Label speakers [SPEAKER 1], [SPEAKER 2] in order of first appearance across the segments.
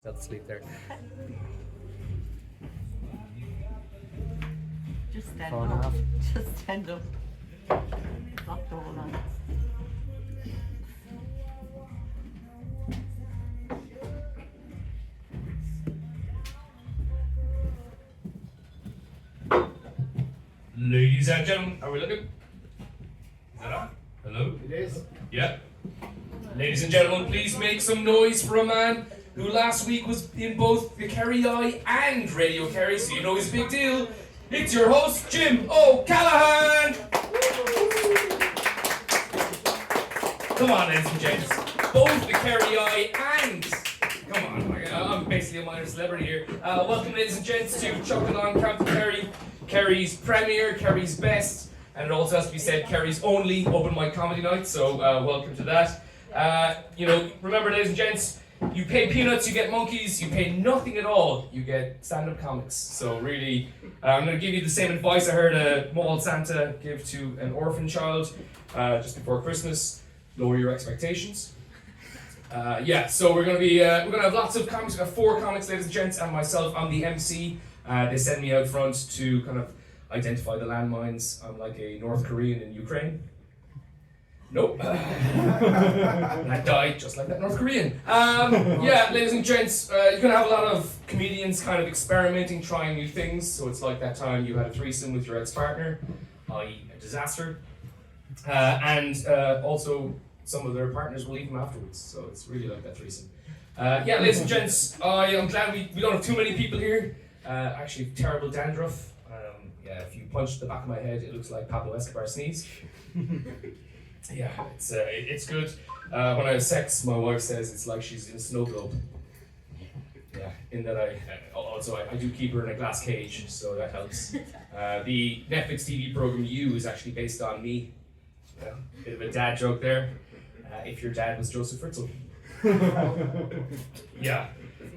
[SPEAKER 1] Fell asleep there.
[SPEAKER 2] Just stand
[SPEAKER 1] Phone
[SPEAKER 2] up.
[SPEAKER 1] off.
[SPEAKER 2] Just stand up. Lock the whole on.
[SPEAKER 3] Ladies and gentlemen, are we looking? Is that on? Hello?
[SPEAKER 4] It is.
[SPEAKER 3] Yeah. Ladies and gentlemen, please make some noise for a man who last week was in both the Kerry Eye and Radio Kerry, so you know he's a big deal. It's your host, Jim Callaghan! Come on, ladies and gents. Both the Kerry Eye and... Come on, I'm basically a minor celebrity here. Welcome, ladies and gents, to Callaghan, County Kerry. Kerry's premier, Kerry's best, and it also has to be said, Kerry's only open mic comedy night, so welcome to that. Remember, ladies and gents, you pay peanuts, you get monkeys, you pay nothing at all, you get stand-up comics. So really, I'm going to give you the same advice I heard a mall Santa give to an orphan child just before Christmas: lower your expectations. So we're going to have lots of comics. We've got 4 comics, ladies and gents, and myself. I'm the MC. They send me out front to kind of identify the landmines. I'm like a North Korean in Ukraine. Nope. I died just like that North Korean. Ladies and gents, you're going to have a lot of comedians kind of experimenting, trying new things. So it's like that time you had a threesome with your ex-partner, i.e. a disaster. Also some of their partners will leave them afterwards. So it's really like that threesome. Ladies and gents, I'm glad we don't have too many people here. Actually, terrible dandruff. If you punch the back of my head, it looks like Pablo Escobar sneeze. It's good. When I have sex, my wife says it's like she's in a snow globe. Yeah, in that I do keep her in a glass cage, so that helps. The Netflix TV program You is actually based on me. Bit of a dad joke there. If your dad was Joseph Fritzl.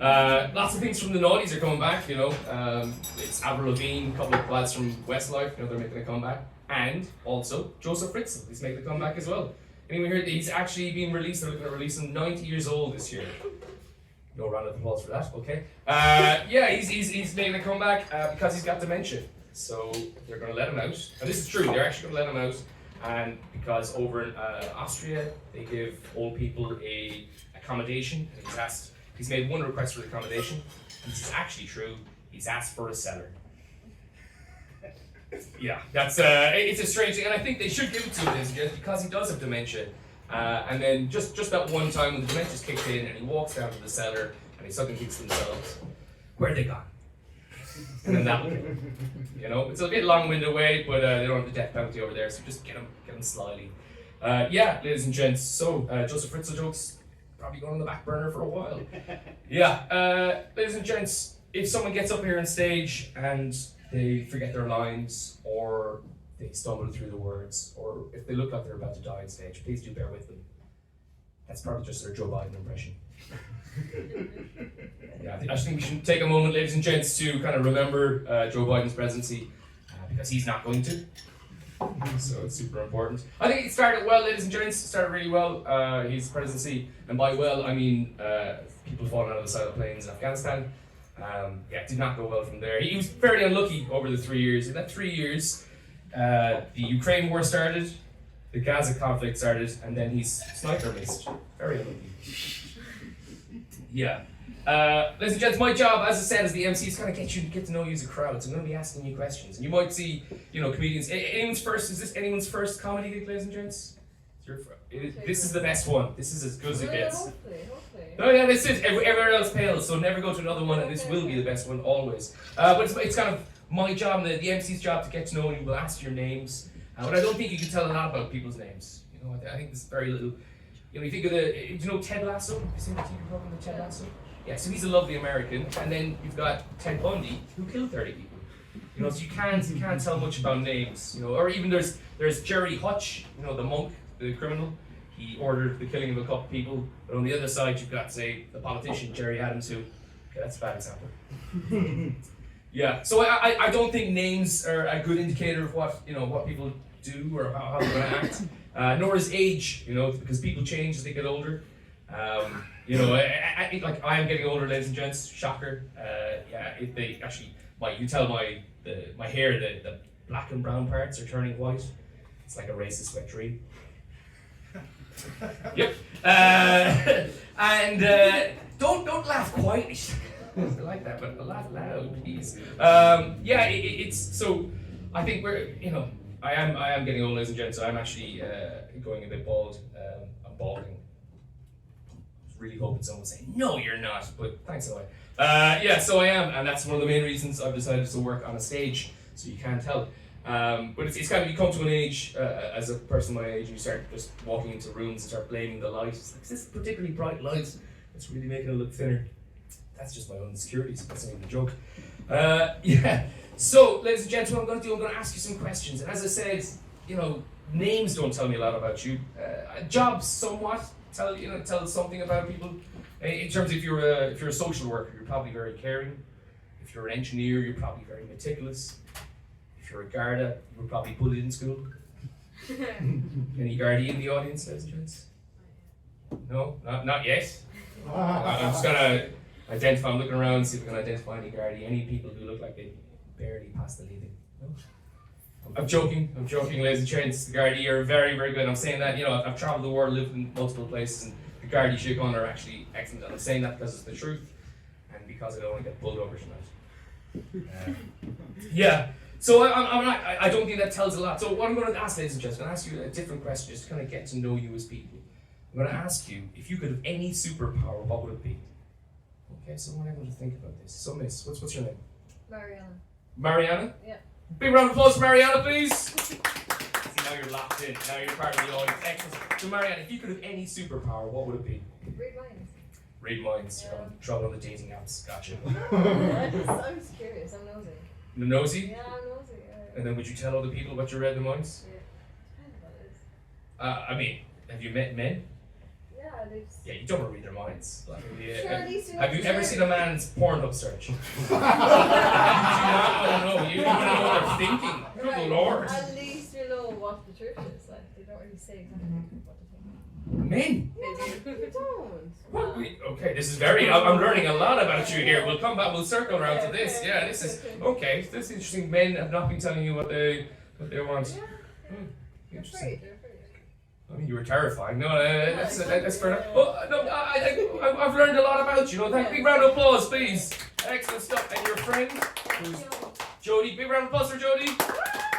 [SPEAKER 3] Lots of things from the noughties are coming back, it's Avril Lavigne, a couple of lads from Westlife, they're making a comeback. And also, Joseph Fritzl is making a comeback as well. Anyone heard that he's actually being released, they're looking to release him 90 years old this year. No round of applause for that, okay. He's making a comeback because he's got dementia. So they're going to let him out. And this is true, they're actually going to let him out. And because over in Austria, they give old people a accommodation. And he's made one request for the accommodation, and this is actually true. He's asked for a cellar. It's a strange thing, and I think they should give it to him just because he does have dementia. And then just that one time when the dementia's kicked in, and he walks down to the cellar, and he suddenly thinks to themselves, "Where'd they gone?" And then that'll kill him. It's a bit long-winded way, but they don't have the death penalty over there, so just get him slyly. Ladies and gents. So Joseph Fritzl jokes. Probably going on the back burner for a while. Ladies and gents, if someone gets up here on stage and they forget their lines, or they stumble through the words, or if they look like they're about to die on stage, please do bear with them. That's probably just their Joe Biden impression. I just think we should take a moment, ladies and gents, to kind of remember Joe Biden's presidency, because he's not going to. So it's super important. I think it started well, ladies and gents. It started really well. His presidency, and by well, I mean people falling out of the side of planes in Afghanistan. It did not go well from there. He was fairly unlucky over the 3 years. In that 3 years, the Ukraine war started, the Gaza conflict started, and then he's sniper missed. Very unlucky. Ladies and gents, my job, as I said, as the MC, is kind of get to know you as a crowd. So I'm going to be asking you questions, and you might see, comedians. Is this anyone's first comedy gig, ladies and gents? This is the best one. This is as good as it gets.
[SPEAKER 5] Hopefully.
[SPEAKER 3] Oh yeah, this is. Everywhere else pales, so never go to another one, and this will be the best one always. But it's kind of my job, the MC's job, to get to know you. We'll ask your names, but I don't think you can tell a lot about people's names. I think there's very little. You think of do you know Ted Lasso? Have you seen the TV program Ted Lasso? Yeah, so he's a lovely American, and then you've got Ted Bundy, who killed 30 people. So you can't tell much about names. Or even there's Jerry Hutch, the monk, the criminal. He ordered the killing of a couple people. But on the other side, you've got, say, the politician Jerry Adams, who. Okay, that's a bad example. So I don't think names are a good indicator of what people do or how they're going to act. Nor is age, because people change as they get older. You know, like I am getting older, ladies and gents. Shocker. Yeah, they actually, you can tell my hair, the black and brown parts are turning white. It's like a racist wet dream. Yep. And don't laugh quietly. I like that, but laugh loud, please. Yeah, it's so. I think I am getting old, ladies and gents. So I'm actually going a bit bald. I'm balding. I was really hoping someone would say, "No, you're not." But thanks anyway. Yeah, so I am, and that's one of the main reasons I've decided to work on a stage, so you can't tell. But it's kind of, you come to an age, as a person my age, and you start just walking into rooms and start blaming the light. It's like, is this particularly bright light? It's really making it look thinner. That's just my own insecurities, that's not even a joke. Yeah, so ladies and gentlemen, what I'm going to do, I'm going to ask you some questions. And as I said, names don't tell me a lot about you. Jobs somewhat tell something about people. In terms of if you're a social worker, you're probably very caring. If you're an engineer, you're probably very meticulous. If you're a Garda, you were probably bullied in school. Any Gardaí in the audience, ladies and gents? No, not yet. I'm just gonna identify. I'm looking around, see if I can identify any Gardaí, any people who look like they barely passed the leaving. No? I'm joking, ladies and gents. The Gardaí are very, very good. I'm saying that, I've traveled the world, lived in multiple places, and the Gardaí Síochána are actually excellent. And I'm saying that because it's the truth, and because I don't want to get pulled over tonight. Yeah. So I don't think that tells a lot. So what I'm going to ask, ladies and gents, I'm going to ask you a different question, just to kind of get to know you as people. I'm going to ask you, if you could have any superpower, what would it be? Okay, so we're able to think about this. So, Miss, what's your name?
[SPEAKER 1] Mariana.
[SPEAKER 3] Mariana?
[SPEAKER 1] Yeah.
[SPEAKER 3] Big round of applause for Mariana, please. See, now you're locked in. Now you're part of the audience. Excellent. So, Mariana, if you could have any superpower, what would it be?
[SPEAKER 1] Read minds.
[SPEAKER 3] Read minds.
[SPEAKER 1] Yeah.
[SPEAKER 3] Trouble on the dating apps. Gotcha.
[SPEAKER 1] I'm just curious. I'm nosy.
[SPEAKER 3] Nosy?
[SPEAKER 1] Yeah, I'm nosy. Yeah.
[SPEAKER 3] And then would you tell other people what you read their minds?
[SPEAKER 1] Yeah. Depends what it is.
[SPEAKER 3] I mean, have you met men?
[SPEAKER 1] Yeah, they just.
[SPEAKER 3] Yeah, you don't want to read their minds. Like,
[SPEAKER 1] Sure, at least you know
[SPEAKER 3] have you
[SPEAKER 1] the
[SPEAKER 3] ever
[SPEAKER 1] truth.
[SPEAKER 3] seen a man's Pornhub search? You do not want to know. You want to know what they're thinking. Good
[SPEAKER 1] Right.
[SPEAKER 3] Lord.
[SPEAKER 1] At least you know what the truth is. Like, they don't really say exactly what they think.
[SPEAKER 3] Men?
[SPEAKER 1] They do. You don't.
[SPEAKER 3] What? Okay, this is very. I'm learning a lot about you here. We'll come back. We'll circle around to this. Yeah, this is okay. This is interesting. Men have not been telling you what they want.
[SPEAKER 1] Yeah.
[SPEAKER 3] Hmm,
[SPEAKER 1] They're
[SPEAKER 3] interesting.
[SPEAKER 1] afraid. They're afraid.
[SPEAKER 3] I mean, you were terrifying. No, that's fair enough. Oh, no, I've learned a lot about you. Big round of applause, please. Excellent stuff. And your friend, who's Jody. Big round of applause for Jody.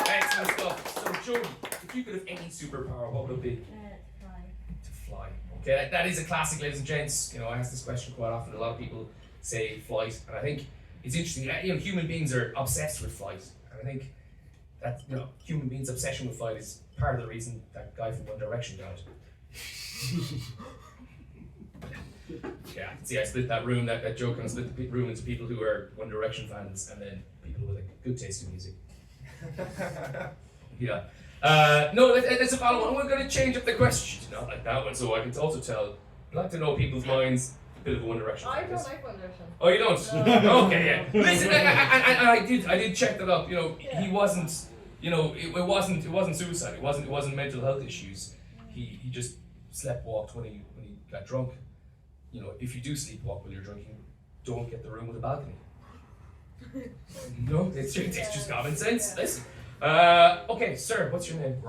[SPEAKER 3] Excellent stuff. So, Jody, if you could have any superpower, what would it be? To fly. Okay, that is a classic, ladies and gents. I ask this question quite often. A lot of people say flight, and I think it's interesting. Human beings are obsessed with flight, and I think that human beings' obsession with flight is part of the reason that guy from One Direction died. Yeah, see, I split that room, that joke, and I split the room into people who are One Direction fans, and then people with a good taste in music. Yeah. No, that's a follow on. We're going to change up the question. Not like that one, so I can also tell. I'd like to know people's minds. A bit of a One Direction.
[SPEAKER 1] I don't like One Direction.
[SPEAKER 3] Oh, you don't?
[SPEAKER 1] No.
[SPEAKER 3] Okay, yeah. Listen, I did check that up. He wasn't. It wasn't suicide. It wasn't mental health issues. He just sleptwalked when he got drunk. If you do sleepwalk when you're drinking, don't get the room with a balcony. No, it's just common sense. Listen. Okay, sir, what's your name?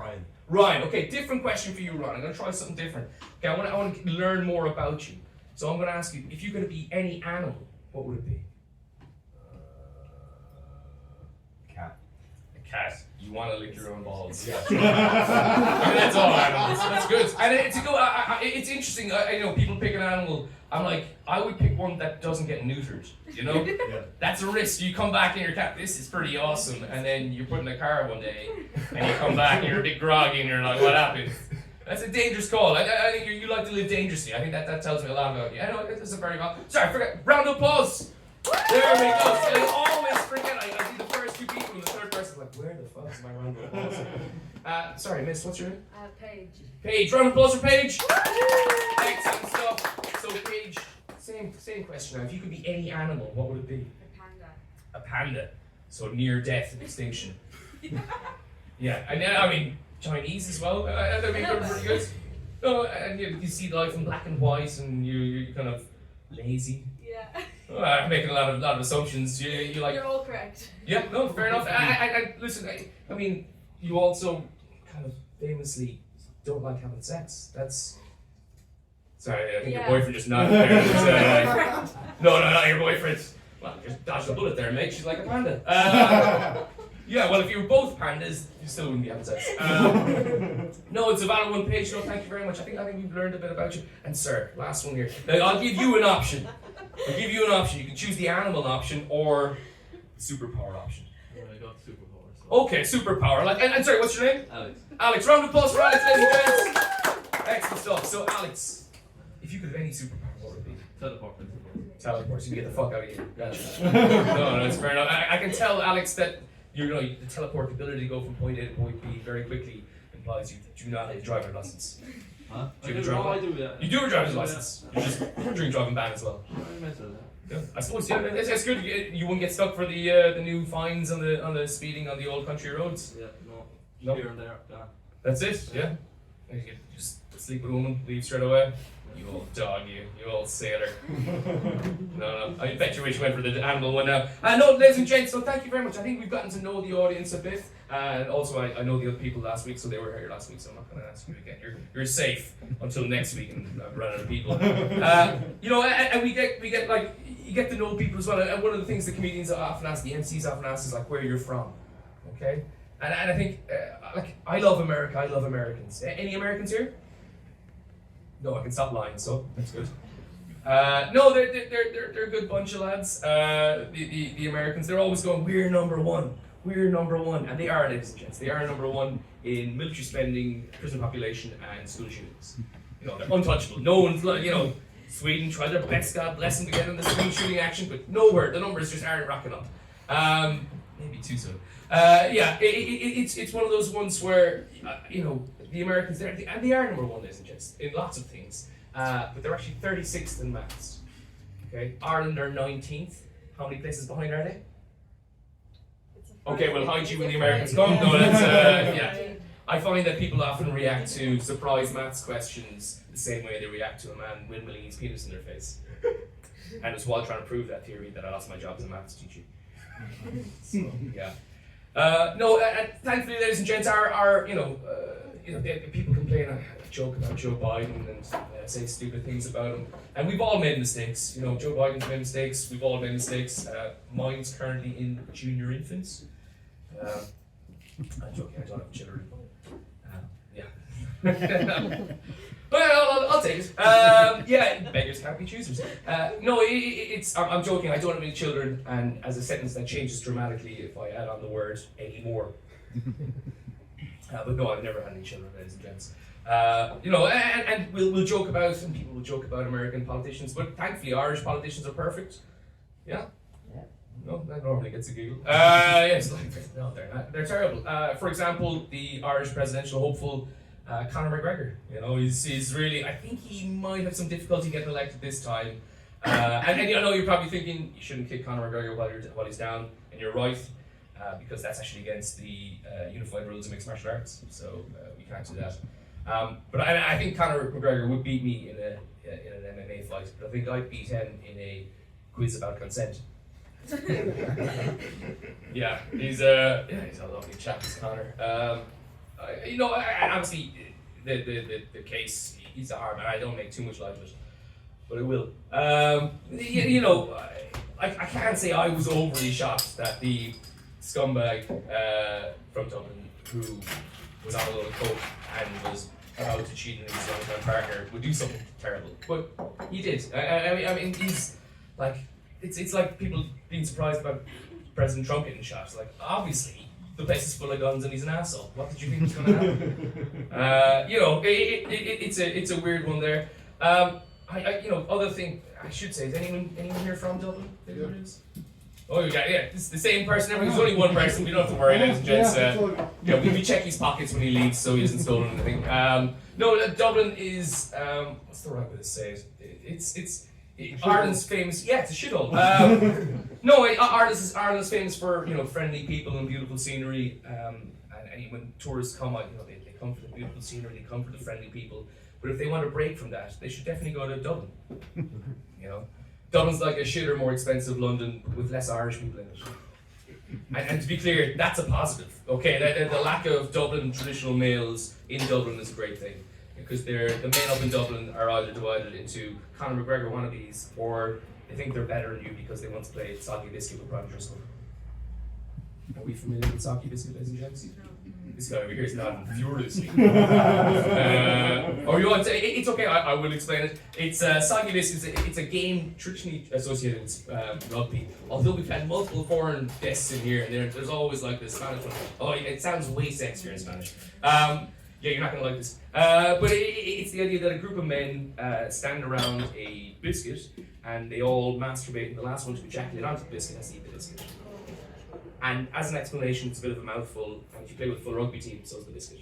[SPEAKER 3] Ryan. Okay, different question for you, Ryan. I'm gonna try something different. Okay, I want to learn more about you. So I'm gonna ask you, if you could be any animal, what would it be?
[SPEAKER 4] Cat.
[SPEAKER 3] A cat. You want to lick your own balls. Yeah. I mean, that's all animals. That's good. And it's interesting. People pick an animal. I'm like, I would pick one that doesn't get neutered.
[SPEAKER 4] Yeah.
[SPEAKER 3] That's a risk. You come back in your cat. This is pretty awesome. And then you're put in a car one day, and you come back and you're a bit groggy, and you're like, what happened? That's a dangerous call. I think you like to live dangerously. I think that tells me a lot about you. I know that's a very well. Sorry, forget. Round of applause. There we go. I always forget. I see the first two people, and the third person's like, where the fuck is my round of applause? Sorry, miss, what's your name?
[SPEAKER 1] Paige.
[SPEAKER 3] Paige. Round of applause for Paige. Excellent stuff. So, Paige, same question now. If you could be any animal, what would it be?
[SPEAKER 1] A panda.
[SPEAKER 3] A panda. So, near death and extinction. Yeah, and I mean, Chinese as well. They're pretty good. No, and you see life in black and white, and you're kind of lazy.
[SPEAKER 1] Yeah.
[SPEAKER 3] I'm making a lot of assumptions. You like.
[SPEAKER 1] You're all correct.
[SPEAKER 3] Yeah, no, fair enough. I listen. I mean, you also kind of famously don't like having sex. That's. Sorry, I think your boyfriend just nodded there. No, not your boyfriend. Well, just dodged a bullet there, mate. She's like a panda. Yeah, well, if you were both pandas, you still wouldn't be having sex. No, it's a valid one page. No, thank you very much. I think we've learned a bit about you. And sir, last one here. Now, I'll give you an option. You can choose the animal option or the superpower option.
[SPEAKER 5] I got superpower. So.
[SPEAKER 3] Okay, superpower. Like, and sorry, what's your name?
[SPEAKER 5] Alex.
[SPEAKER 3] Alex. Round of applause for Alex, ladies and gents. Excellent stuff. So, Alex, if you could have any superpower, what would it be?
[SPEAKER 5] Teleport.
[SPEAKER 3] Teleport. So you can get the fuck out of here. Gotcha. No, that's fair enough. I can tell Alex that the teleport ability to go from point A to point B very quickly implies you do not have a driving license.
[SPEAKER 5] Huh?
[SPEAKER 3] Do you have a driving license?
[SPEAKER 5] I do, yeah.
[SPEAKER 3] You do have a driver's license. You're just drink driving ban as well. Yeah, I suppose it's good. You won't get stuck for the new fines on the speeding on the old country roads.
[SPEAKER 5] Yeah, no. Here and there. Yeah.
[SPEAKER 3] That's it. Yeah. You can just sleep with a woman, leave straight away. You old dog, you old sailor. No, I bet you wish you went for the animal one now. No, ladies and gents, so thank you very much. I think we've gotten to know the audience a bit. And also, I know the other people last week, so they were here last week, so I'm not going to ask you again. You're safe until next week, and I've run out of people. And we get like, you get to know people as well. And one of the things the comedians often ask, the MCs often ask, is like, where you're from, okay? And I think, I love America, I love Americans. Any Americans here? No, I can stop lying, so that's good. No, they're a good bunch of lads. The Americans, they're always going, we're number one, and they are, ladies and gents. They are number one in military spending, prison population, and school shootings. They're untouchable. No one's like, Sweden tried their best, God bless them, to get in the school shooting action, but nowhere. The numbers just aren't rocking up. Maybe too soon. It's one of those ones where the Americans and they are number one, ladies and gents, in lots of things. But they're actually 36th in maths. Okay, Ireland are 19th. How many places behind are they? Okay, we'll hide you when the Americans come. No, that's yeah. I find that people often react to surprise maths questions the same way they react to a man windmilling his penis in their face. And it's while trying to prove that theory that I lost my job as a maths teacher. So yeah. Thankfully, ladies and gents, people complain, I joke about Joe Biden and say stupid things about him. And we've all made mistakes. Joe Biden's made mistakes. We've all made mistakes. Mine's currently in junior infants. I'm joking, I don't have children. Yeah. Well, I'll take it. Beggars can't be choosers. I'm joking, I don't have any children, and as a sentence that changes dramatically if I add on the word anymore. But no, I've never had any children, ladies and gents. And we'll joke about, and people will joke about American politicians, but thankfully Irish politicians are perfect. Yeah? No, that normally gets a giggle. Yes, no, they're not. They're terrible. For example, the Irish presidential hopeful, Conor McGregor. He's really, I think he might have some difficulty getting elected this time. And I know you're probably thinking you shouldn't kick Conor McGregor while he's down, and you're right, because that's actually against the unified rules of mixed martial arts, so we can't do that. But I think Conor McGregor would beat me in an MMA fight, but I think I'd beat him in a quiz about consent. Yeah, he's a lovely chap, this Conor. Obviously, the case, he's a hard man. I don't make too much light of it, but I will. I can't say I was overly shocked that the scumbag from Dublin, who was on a load of coke and was about to cheat on his long-term partner, would do something terrible. But he did. I mean, he's like, it's like people being surprised about President Trump getting shot. Like, obviously, the place is full of guns and he's an asshole. What did you think was going to happen? It's a weird one there. Other thing I should say, is anyone here from Dublin?
[SPEAKER 4] Yeah.
[SPEAKER 3] Oh, it's the same person. There's only one person. We don't have to worry, ladies and gents. We check his pockets when he leaves, so he hasn't stolen anything. Dublin is what's the right way to say it? It's Ireland's famous. Yeah, it's a shithole. Ireland's famous for friendly people and beautiful scenery. And when tourists come out, they come for the beautiful scenery, they come for the friendly people. But if they want a break from that, they should definitely go to Dublin. You know, Dublin's like a shitter, more expensive London with less Irish people in it. And to be clear, that's a positive. Okay, the lack of Dublin traditional males in Dublin is a great thing, because the men up in Dublin are either divided into Conor McGregor wannabes, or they think they're better than you because they once played Soggy Biscuit with Brian Driscoll. Are we familiar with Soggy Biscuit, ladies and gents? This guy over here is nodding furiously. Or you want to, it's okay, I will explain it. It's Soggy Biscuit, it's a game traditionally associated with rugby. Although we've had multiple foreign guests in here, and there's always like this Spanish one. Oh, it sounds way sexier in Spanish. Yeah, you're not going to like this. But it's the idea that a group of men stand around a biscuit, and they all masturbate, and the last one to ejaculate onto the biscuit has to eat the biscuit. And as an explanation, it's a bit of a mouthful, and if you play with a full rugby team, so is the biscuit.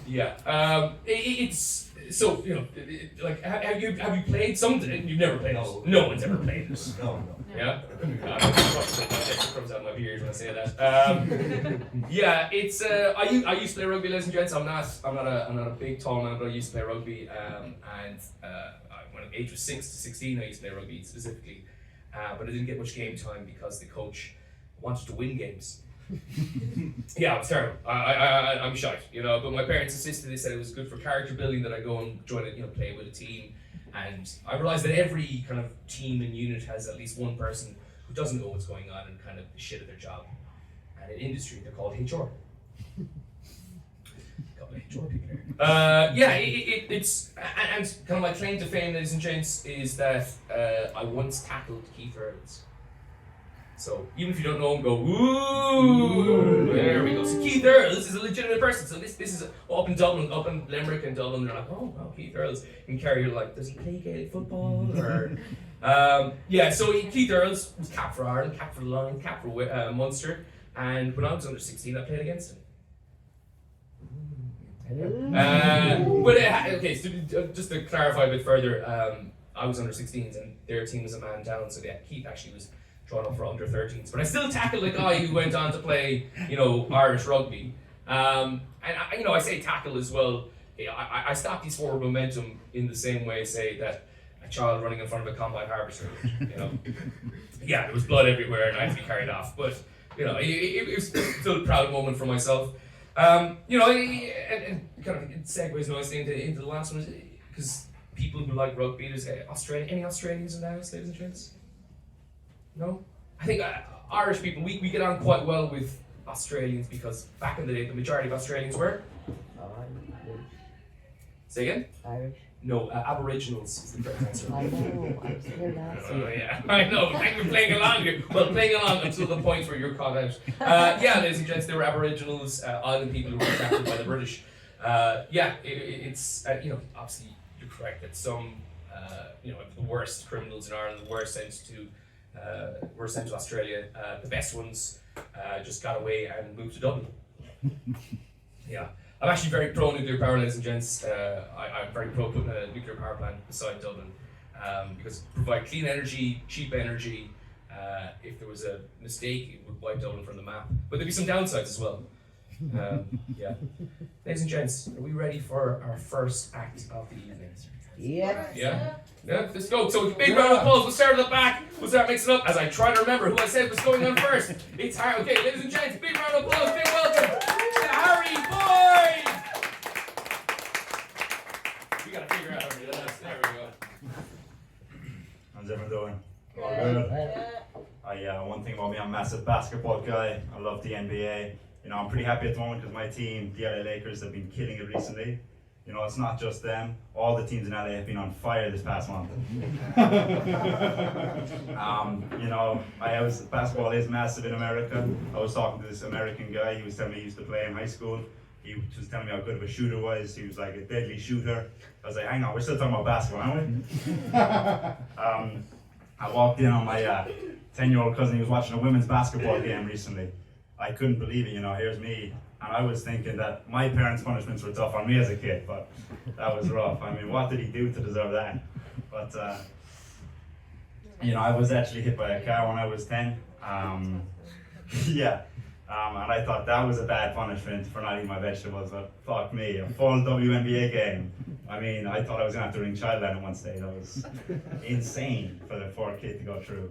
[SPEAKER 3] Yeah, it's so, you know, like, have you played something? You've never played it. No one's ever played it.
[SPEAKER 4] No.
[SPEAKER 3] Yeah. Comes out of my beard when I say that. Yeah, it's I used to play rugby, ladies and gents. I'm not a big tall man, but I used to play rugby. And when age was 6 to 16, I used to play rugby specifically. But I didn't get much game time because the coach wanted to win games. Yeah, it was terrible. I'm shite, you know. But my parents insisted. They said it was good for character building that I go and join it, you know, play with a team. And I realised that every kind of team and unit has at least one person who doesn't know what's going on and kind of is shit at their job. And in industry, they're called HR. Couple of HR people here. Yeah, it's and kind of my claim to fame, ladies and gents, is that I once tackled Keith Earls. So even if you don't know him, go ooh. There we go. So Keith Earls is a legitimate person. So this is up in Dublin, up in Limerick and Dublin. They're like, oh wow, Keith Earls. In Kerry, you're like, does he play Gaelic football or? Yeah. So Keith Earls was cap for Ireland, cap for Line, cap for Munster, and when I was under 16, I played against him. Okay, so just to clarify a bit further, I was under 16s and their team was a man down, so yeah, Keith actually was drawn up for under 13s. But I still tackled a guy who went on to play, you know, Irish rugby. And you know, I say tackle as well. I stopped his forward momentum in the same way, say, that a child running in front of a combine harvester, you know. Yeah, there was blood everywhere and I had to be carried off. But, you know, it was still a proud moment for myself. You know, and kind of it segues nicely into the last one, because people who like rugby, there's any Australians in the house, ladies and gents? No? I think Irish people, we get on quite well with Australians because back in the day, the majority of Australians were? Say again?
[SPEAKER 2] Irish.
[SPEAKER 3] No, Aboriginals is the correct answer.
[SPEAKER 2] I know, I was here last week.
[SPEAKER 3] Yeah, I know, thank you for playing along here. Well, playing along until the point where you're caught out. Yeah, ladies and gents, they were Aboriginals, island people who were captured by the British. Yeah, it's, you know, obviously you're correct that some, you know, the worst criminals in Ireland were sent to Australia. The best ones just got away and moved to Dublin. Yeah. I'm actually very pro-nuclear power, ladies and gents. I'm very pro putting a nuclear power plant beside Dublin because it provides clean energy, cheap energy. If there was a mistake, it would wipe Dublin from the map. But there'd be some downsides as well. Yeah. Ladies and gents, are we ready for our first act of the evening?
[SPEAKER 2] Yeah.
[SPEAKER 3] Yeah? Yeah, let's go. So big round of applause. We'll start at the back. We'll start mixing up as I try to remember who I said was going on first. It's Harry. Okay, ladies and gents, big round of applause. Big welcome to Harry Boyd. We gotta figure out how to do this. There we go.
[SPEAKER 4] How's everyone doing? All good? One thing about me, I'm a massive basketball guy. I love the NBA. You know, I'm pretty happy at the moment because my team, the LA Lakers, have been killing it recently. You know, it's not just them. All the teams in LA have been on fire this past month. You know, basketball is massive in America. I was talking to this American guy. He was telling me he used to play in high school. He was telling me how good of a shooter was. He was like a deadly shooter. I was like, hang on, we're still talking about basketball, aren't we? I walked in on my 10-year-old cousin. He was watching a women's basketball game recently. I couldn't believe it, you know, here's me. And I was thinking that my parents' punishments were tough on me as a kid, but that was rough. I mean, what did he do to deserve that? But, you know, I was actually hit by a car when I was 10. Yeah. And I thought that was a bad punishment for not eating my vegetables, but fuck me, a full WNBA game. I mean, I thought I was gonna have to ring childline at one stage. That was insane for the poor kid to go through.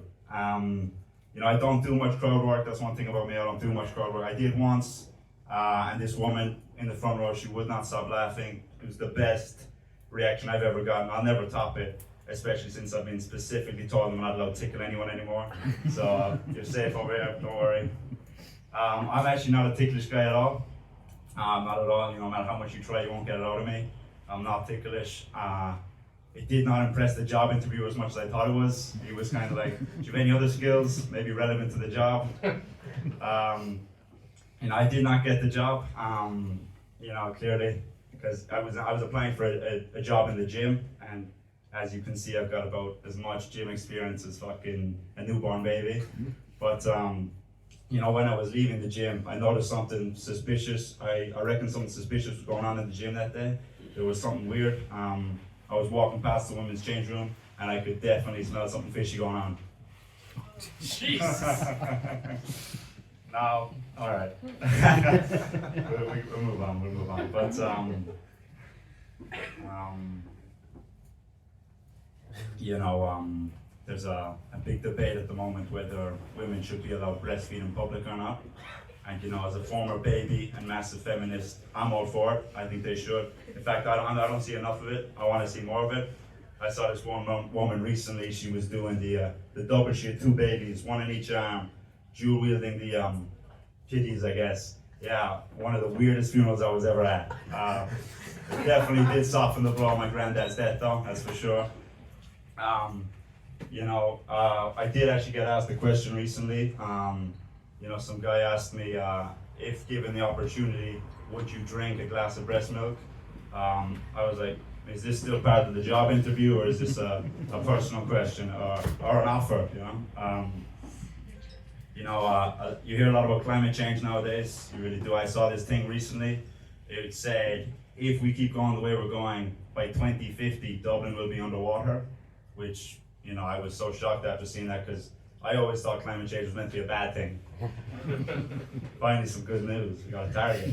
[SPEAKER 4] You know, I don't do much crowd work. That's one thing about me. I don't do much crowd work. I did once, and this woman in the front row, she would not stop laughing. It was the best reaction I've ever gotten. I'll never top it, especially since I've been specifically told I'm not allowed to tickle anyone anymore. So you're safe over here, don't worry. I'm actually not a ticklish guy at all. Not at all. You know, no matter how much you try, you won't get it out of me. I'm not ticklish. It did not impress the job interviewer as much as I thought it was. He was kind of like, do you have any other skills, maybe relevant to the job? You know, I did not get the job, you know, clearly, because I was applying for a job in the gym, and as you can see, I've got about as much gym experience as fucking a newborn baby. But, you know, when I was leaving the gym, I noticed something suspicious. I reckon something suspicious was going on in the gym that day. There was something weird. I was walking past the women's change room, and I could definitely smell something fishy going on.
[SPEAKER 3] Jesus.
[SPEAKER 4] No, all right. we'll move on. We'll move on. But you know, there's a big debate at the moment whether women should be allowed breastfeed in public or not. And you know, as a former baby and massive feminist, I'm all for it. I think they should. In fact, I don't see enough of it. I want to see more of it. I saw this one woman recently. She was doing the double. She had two babies, one in each arm, dual wielding the titties, I guess. Yeah, one of the weirdest funerals I was ever at. It definitely did soften the blow of my granddad's death, though. That's for sure. You know, I did actually get asked a question recently. You know, some guy asked me if given the opportunity, would you drink a glass of breast milk? I was like, is this still part of the job interview, or is this a personal question or an offer? You know, you hear a lot about climate change nowadays. You really do. I saw this thing recently. It said, if we keep going the way we're going, by 2050, Dublin will be underwater, which, you know, I was so shocked after seeing that, because I always thought climate change was meant to be a bad thing. Finally, some good news. We got a target.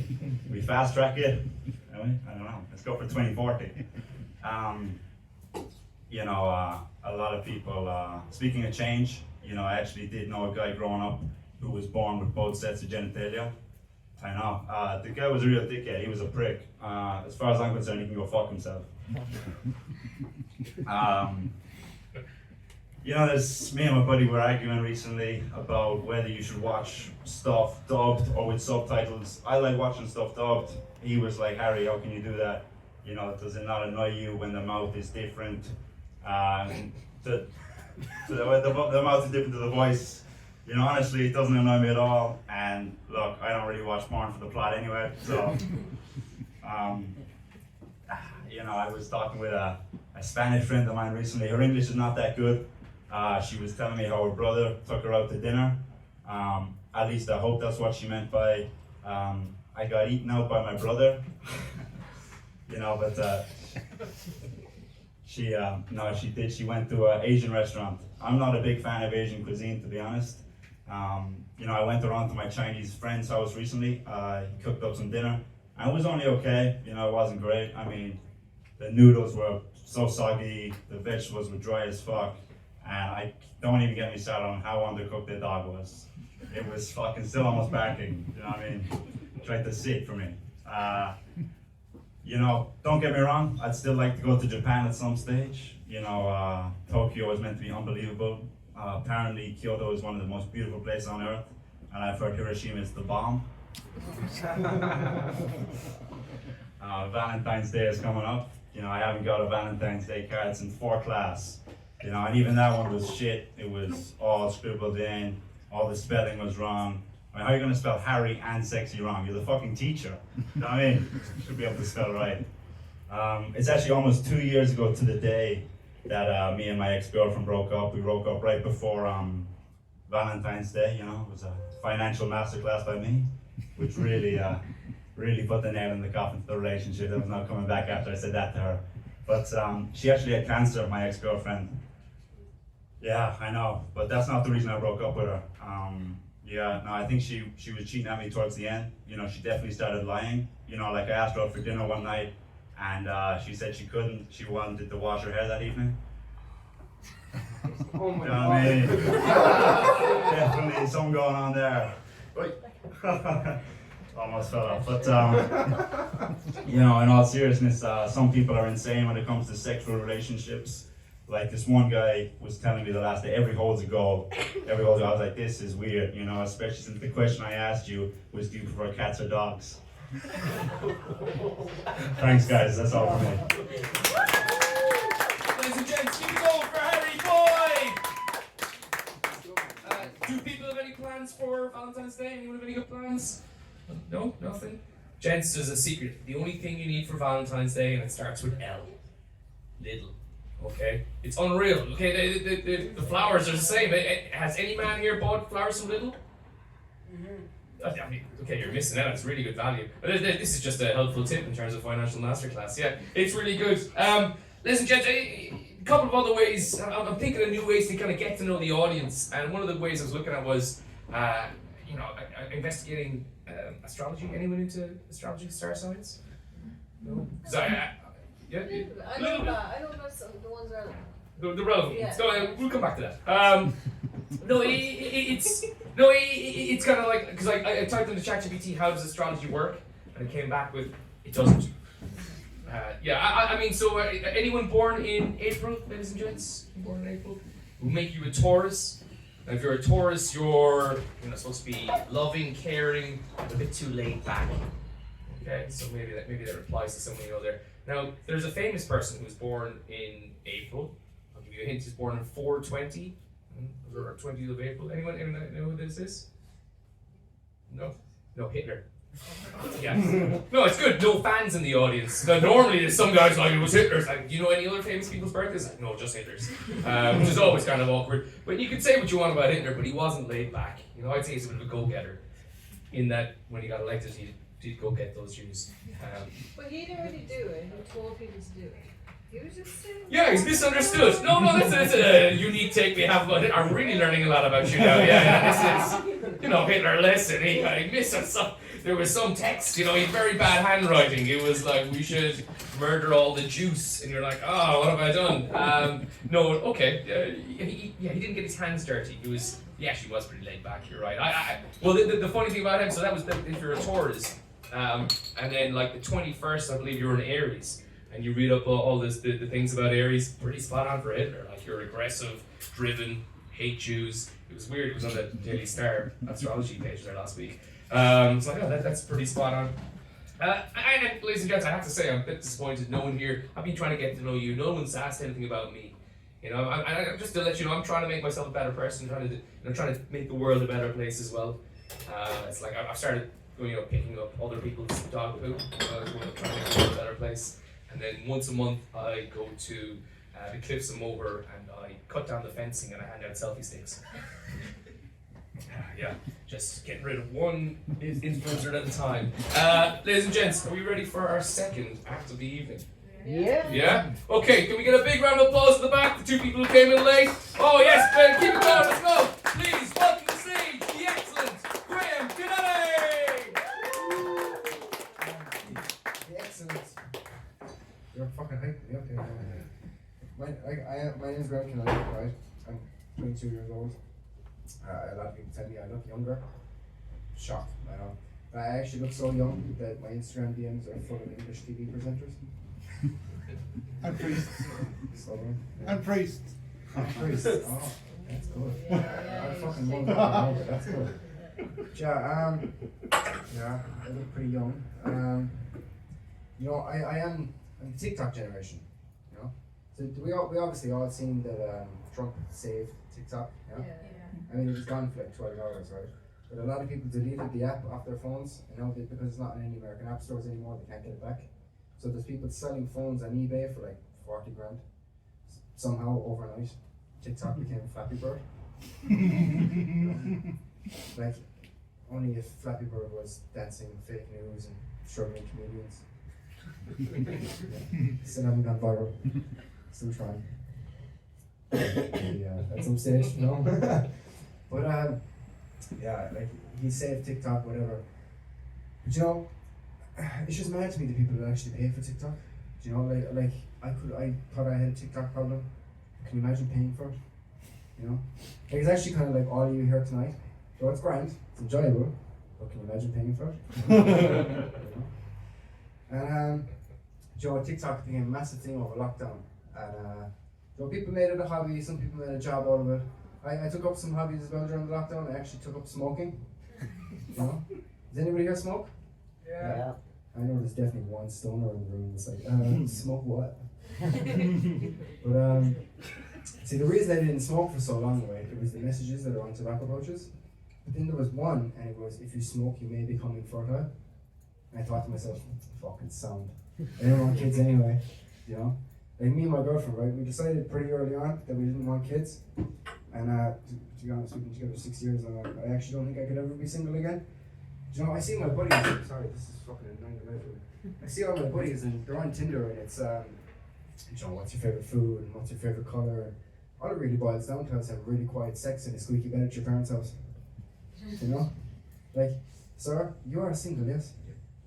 [SPEAKER 4] We fast track it. I don't know. Let's go for 2040. You know, a lot of people. Speaking of change, you know, I actually did know a guy growing up who was born with both sets of genitalia. I know. The guy was a real dickhead. He was a prick. As far as I'm concerned, he can go fuck himself. You know, me and my buddy were arguing recently about whether you should watch stuff dubbed or with subtitles. I like watching stuff dubbed. He was like, Harry, how can you do that? You know, does it not annoy you when the mouth is different? The mouth is different to the voice. You know, honestly, it doesn't annoy me at all. And look, I don't really watch porn for the plot anyway. So, you know, I was talking with a Spanish friend of mine recently. Her English is not that good. She was telling me how her brother took her out to dinner. At least I hope that's what she meant by, I got eaten out by my brother. You know, but no, she did. She went to an Asian restaurant. I'm not a big fan of Asian cuisine, to be honest. You know, I went around to my Chinese friend's house recently. He cooked up some dinner, and it was only okay. You know, it wasn't great. I mean, the noodles were so soggy, the vegetables were dry as fuck, and I don't even get me started on how undercooked the dog was. It was fucking still almost barking. You know what I mean? Tried to sit for me. You know, don't get me wrong, I'd still like to go to Japan at some stage. You know, Tokyo is meant to be unbelievable. Apparently, Kyoto is one of the most beautiful places on earth, and I've heard Hiroshima is the bomb. Valentine's Day is coming up. You know, I haven't got a Valentine's Day card since 4th class. You know, and even that one was shit. It was all scribbled in, all the spelling was wrong. I mean, how are you going to spell Harry and sexy wrong? You're the fucking teacher. You know what I mean? You should be able to spell it right. It's actually almost 2 years ago to the day that me and my ex-girlfriend broke up. We broke up right before Valentine's Day. You know, it was a financial masterclass by me, which really, really put the nail in the coffin to the relationship. There was no coming back after I said that to her. But she actually had cancer, my ex-girlfriend. Yeah, I know, but that's not the reason I broke up with her. Yeah, no, I think she was cheating at me towards the end. You know, she definitely started lying. You know, like I asked her out for dinner one night, and she said she couldn't. She wanted to wash her hair that evening.
[SPEAKER 6] Oh my
[SPEAKER 4] You know what I mean? Definitely something going on there. Almost fell off. But, you know, in all seriousness, some people are insane when it comes to sexual relationships. Like this one guy was telling me the last day, every hole's a goal. Every hole's a goal. I was like, this is weird, you know, especially since the question I asked you was, do you prefer cats or dogs? Thanks, guys. That's all for me.
[SPEAKER 3] Ladies and gents, keep it going for Harry Boyd! Do people have any plans for Valentine's Day? Anyone have any good plans? No? Nothing? Gents, there's a secret. The only thing you need for Valentine's Day, and it starts with L. Little. Okay? It's unreal. Okay, the flowers are the same. Has any man here bought flowers from Lidl? I mean, okay, you're missing out. It's really good value. But this is just a helpful tip in terms of financial masterclass. Yeah, it's really good. Listen, gents, a couple of other ways. I'm thinking of new ways to kind of get to know the audience. And one of the ways I was looking at was, investigating astrology. Anyone into astrology, star signs? No? Because yeah,
[SPEAKER 1] I know that. I know that's the ones that are.
[SPEAKER 3] the relevant
[SPEAKER 1] Yeah.
[SPEAKER 3] ones. So we'll come back to that. It's kind of like, because I typed into ChatGPT, how does astrology work, and it came back with it doesn't. I mean, so anyone born in April, ladies and gents, born in April, will make you a Taurus. And if you're a Taurus, you're supposed to be loving, caring, a bit too laid back. Okay, so maybe that applies to someone you know there. Now, there's a famous person who was born in April. I'll give you a hint. He's born on 4/20, or 20th of April. Anyone know who this is? No, Hitler. Yeah. No, it's good. No fans in the audience. Now, normally there's some guys like, it was Hitler's. Like, do you know any other famous people's birthdays? Like, no, just Hitler's. Which is always kind of awkward. But you can say what you want about Hitler, but he wasn't laid back. I'd say he's a bit of a go-getter. In that, when he got elected, he did go get those Jews.
[SPEAKER 1] But he didn't really do it. He told people to do it. He was just saying.
[SPEAKER 3] Yeah, he's misunderstood. No, that's a unique take we have about it. I'm really learning a lot about you now. Yeah, this is, Hitler, listen, he missed some. There was some text, he had very bad handwriting. It was like, we should murder all the Jews. And you're like, oh, what have I done? No, okay. He didn't get his hands dirty. He actually was pretty laid back, you're right. Well, the funny thing about him, so that was if you're a Taurus. And then like the 21st, I believe you're an Aries. And you read up all the things about Aries, pretty spot on for Hitler. Like, you're aggressive, driven, hate Jews. It was weird, it was on the Daily Star astrology page there last week. It's like, oh, that's pretty spot on. And ladies and gents, I have to say, I'm a bit disappointed. No one here, I've been trying to get to know you. No one's asked anything about me. I just to let you know, I'm trying to make myself a better person, trying to make the world a better place as well. It's like I've started picking up other people's dog poop, trying to make the world a better place. And then once a month, I go to the Cliffs of Moher and I cut down the fencing and I hand out selfie sticks. Yeah, just getting rid of one influencer at a time. Ladies and gents, are we ready for our second act of the evening?
[SPEAKER 2] Yeah.
[SPEAKER 3] Yeah? Okay, can we get a big round of applause at the back, the two people who came in late? Oh yes, Ben, keep it going, let's go! Please, welcome to the stage, the excellent Graham Kennedy!
[SPEAKER 6] The excellent. You're fucking hyping me up here. My name is Graham Kennedy, right? I'm 22 years old. A lot of people tell me I look younger. Shocked, I know. But I actually look so young that my Instagram DMs are full of English TV presenters.
[SPEAKER 7] And priests.
[SPEAKER 6] So,
[SPEAKER 7] And priests.
[SPEAKER 6] priests. Oh, that's good. I fucking love that. That's good. Yeah, I look pretty young. I'm the TikTok generation. So we obviously all seen that Trump saved TikTok. Yeah. I mean, it was gone for like 12 hours, right? But a lot of people deleted the app off their phones, because it's not in any American app stores anymore. They can't get it back. So there's people selling phones on eBay for like 40 grand. Somehow overnight, TikTok became Flappy Bird. Like, only if Flappy Bird was dancing fake news and struggling comedians. Still haven't gone viral. Still trying. Yeah, at some stage, But yeah, like he saved TikTok, whatever. But you know, it's just mad to me the people that actually pay for TikTok. Do you know, like I thought I had a TikTok problem. Can you imagine paying for it? You know, like it's actually kind of like all you hear tonight. So it's grand, it's enjoyable, but can you imagine paying for it? You know? And you know, TikTok became a massive thing over lockdown, and you know, people made it a hobby. Some people made a job out of it. I took up some hobbies as well during the lockdown. I actually took up smoking. You know, does anybody here smoke?
[SPEAKER 2] Yeah.
[SPEAKER 6] I know there's definitely one stoner in the room that's like, smoke what? But see, the reason I didn't smoke for so long, right, it was the messages that are on tobacco pouches. But then there was one, and it was, if you smoke, you may become infertile. And I thought to myself, fucking sound. I didn't want kids anyway, you know? Like me and my girlfriend, right, we decided pretty early on that we didn't want kids. And to be honest, we've been together 6 years, and I actually don't think I could ever be single again. You know, I see my buddies, sorry, this is fucking annoying. I see all my buddies, and they're on Tinder, and it's, you know, what's your favourite food, and what's your favourite colour, and all it really boils down to is having really quiet sex in a squeaky bed at your parents' house. You know? Like, sir, you are single, yes?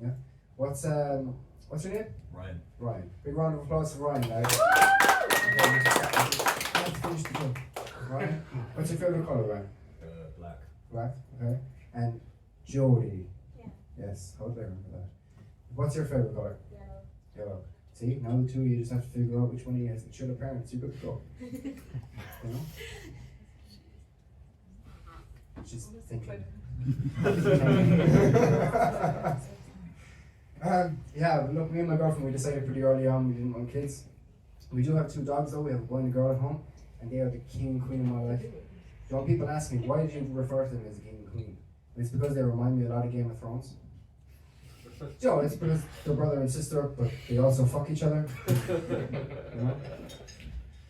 [SPEAKER 6] Yeah. What's your name?
[SPEAKER 5] Ryan.
[SPEAKER 6] Ryan. Big round of applause for Ryan, guys. Finish the joke. Ryan, what's your favourite colour, Ryan?
[SPEAKER 5] Black.
[SPEAKER 6] Black, okay. And Jodie.
[SPEAKER 1] Yeah.
[SPEAKER 6] Yes, how did I remember that? What's your favourite colour?
[SPEAKER 1] Yellow.
[SPEAKER 6] Yellow. See, now the two of you just have to figure out which one of you has the chiller parents. You're good to go. You know? She's thinking. Yeah, but look, me and my girlfriend, we decided pretty early on we didn't want kids. We do have two dogs though. We have a boy and a girl at home, and they are the king and queen of my life. You know, people ask me, why did you refer to them as a king and queen? And it's because they remind me a lot of Game of Thrones. You know, it's because they're brother and sister, but they also fuck each other. You know?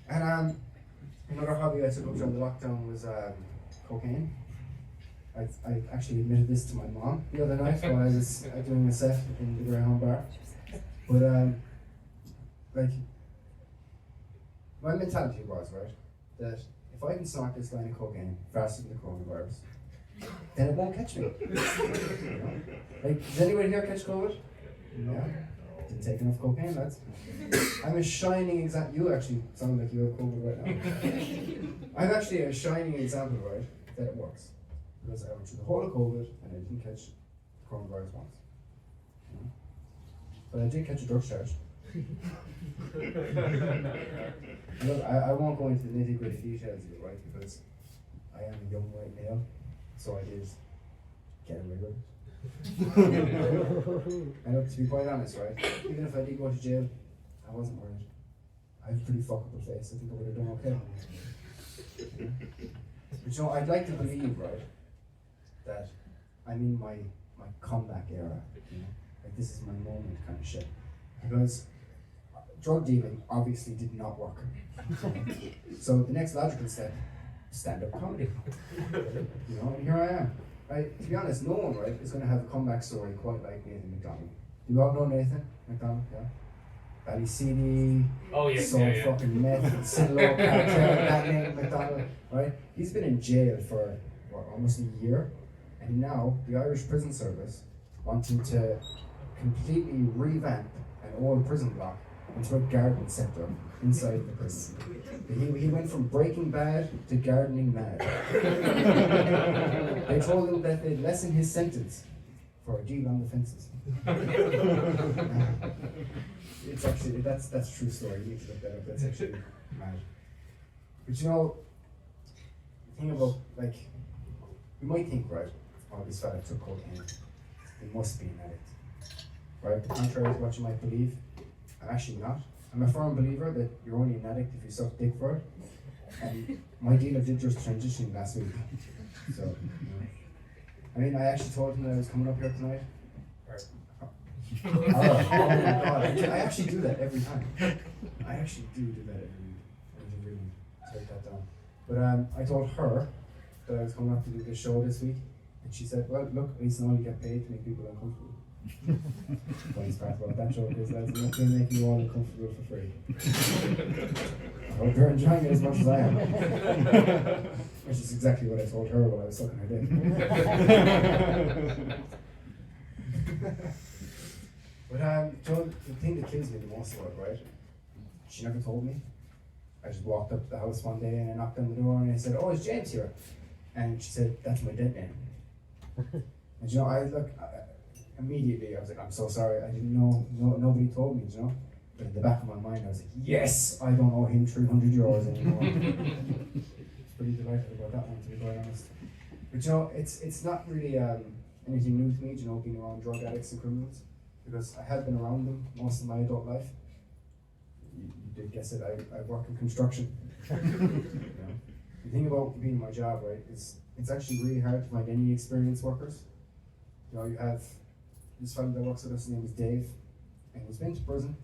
[SPEAKER 6] And another hobby I took up during the lockdown was cocaine. I actually admitted this to my mom the other night while I was doing a set in the Greyhound bar. But like, my mentality was, right, that if I can snort this line of cocaine faster than the coronavirus, then it won't catch me. You know? Like, does anybody here catch COVID? Yeah. Didn't take enough cocaine, lads. I'm a shining example. You actually sound like you have COVID right now. I'm actually a shining example, right, that it works. Because I went through the whole of COVID and I didn't catch the coronavirus once. You know? But I did catch a drug charge. Look, I won't go into the nitty gritty details of it, right? Because I am a young white male, so I did get away with it. And look, to be quite honest, right? Even if I did go to jail, I wasn't worried. I have a pretty fuckable face. I think I would have done okay. Yeah. But you know, I'd like to believe, right, that I'm in my comeback era. You know, like this is my moment, kind of shit. Because drug dealing obviously did not work. So the next logical step, stand-up comedy. You know, and here I am. Right, to be honest, no one, right, is going to have a comeback story quite like Nathan McDonald. Do you all know Nathan McDonald? Yeah. Bally CD,
[SPEAKER 3] Oh yeah,
[SPEAKER 6] so
[SPEAKER 3] yeah, yeah.
[SPEAKER 6] fucking meth, Sinlow, that Nathan McDonald, right? He's been in jail for what, almost a year, and now the Irish Prison Service wanting to completely revamp an old prison block into a garden sector inside the prison. He went from Breaking Bad to gardening mad. They told him that they'd lessen his sentence for a deal on the fences. It's actually, that's a true story, you need to look that up, that's actually mad. But you know, the thing about, like, you might think, right, oh, this fella took cocaine, he must be an addict. Right, contrary to what you might believe, I'm actually not. I'm a firm believer that you're only an addict if you suck dick for it. And my dealer did just transition last week. So, you know. I mean, I actually told him that I was coming up here tonight. Oh my god, I actually do that every time. I actually do that every week. I need to really take that down. But I told her that I was coming up to do this show this week. And she said, well, look, at least I only get paid to make people uncomfortable. Funny part about that joke is that I'm not going to make you all uncomfortable for free. I hope you're enjoying it as much as I am. Which is exactly what I told her while I was sucking her dick. But Joe, the thing that kills me the most about it, right? She never told me. I just walked up to the house one day and I knocked on the door and I said, "Oh, is James here?" And she said, "That's my dead name." And you know, immediately I was like, "I'm so sorry, I didn't know, nobody told me," you know? But in the back of my mind I was like, yes, I don't owe him 300 euros anymore. I was pretty delighted about that one, to be quite honest. But you know, it's not really anything new to me, you know, being around drug addicts and criminals, because I have been around them most of my adult life. You did guess it, I work in construction. You know? The thing about being my job, right, is it's actually really hard to find any experienced workers. You know, you have this fellow that works with us, his name is Dave, and he's been to prison.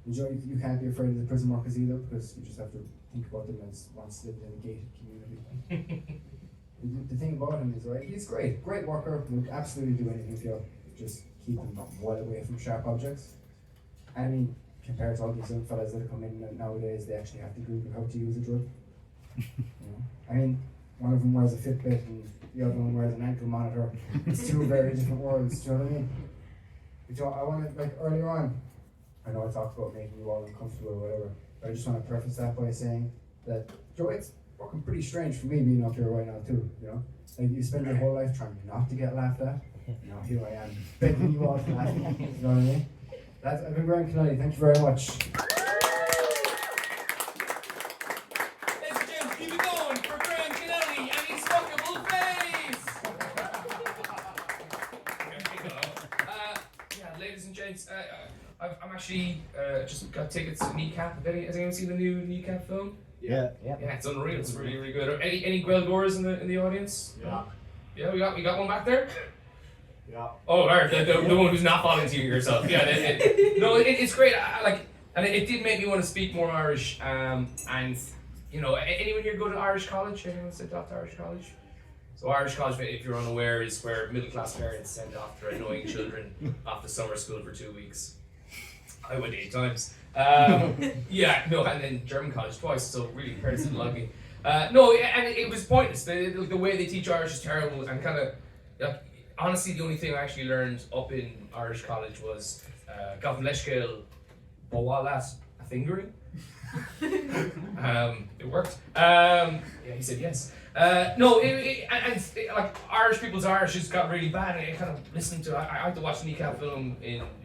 [SPEAKER 6] And you know, you can't be afraid of the prison workers either, because you just have to think about them as once living in a gated community. The thing about him is, right, he's great worker, would absolutely do anything for you, just keep him well away from sharp objects. And I mean, compared to all these young fellas that come in nowadays, they actually have to Google how to use a drug. You know? I mean, one of them wears a Fitbit and the other one wears an ankle monitor. It's two very different worlds, do you know what I mean? But you know, I want to, like, earlier on, I know I talked about making you all uncomfortable or whatever, but I just want to preface that by saying that, Joe, it's fucking pretty strange for me being up here right now too, you know? Like, you spend your whole life trying not to get laughed at. Now here I am, begging you all to laugh at me, you know what I mean? I've been Graham Kennedy, thank you very much.
[SPEAKER 3] Ladies and gents, keep it going for Graham Kennedy and his fuckable face! Yeah, ladies and gents, I'm actually just got tickets to Kneecap. Has anyone seen the new Kneecap film?
[SPEAKER 7] Yeah.
[SPEAKER 3] Yeah, it's unreal. It's really, really good. Any Gwell goers in the audience?
[SPEAKER 5] Yeah.
[SPEAKER 3] Yeah, we got one back there.
[SPEAKER 5] Yeah.
[SPEAKER 3] Oh, alright, the one who's not volunteering yourself. Yeah, it's great. I like, and it did make me want to speak more Irish. And you know, anyone here go to Irish college? Anyone sent off to Irish college? So Irish college, if you're unaware, is where middle class parents send off their annoying children off to summer school for 2 weeks. I went 8 times. Yeah, no, and then German college twice. So really, parents didn't like me. No, and it was pointless. The way they teach Irish is terrible, and kind of. Honestly, the only thing I actually learned up in Irish college was Gavin Leishkill, Bowalat, a fingering. It worked. Yeah, he said yes. No, like Irish people's Irish just got really bad, and I kind of listened to. I had to watch the Kneecap film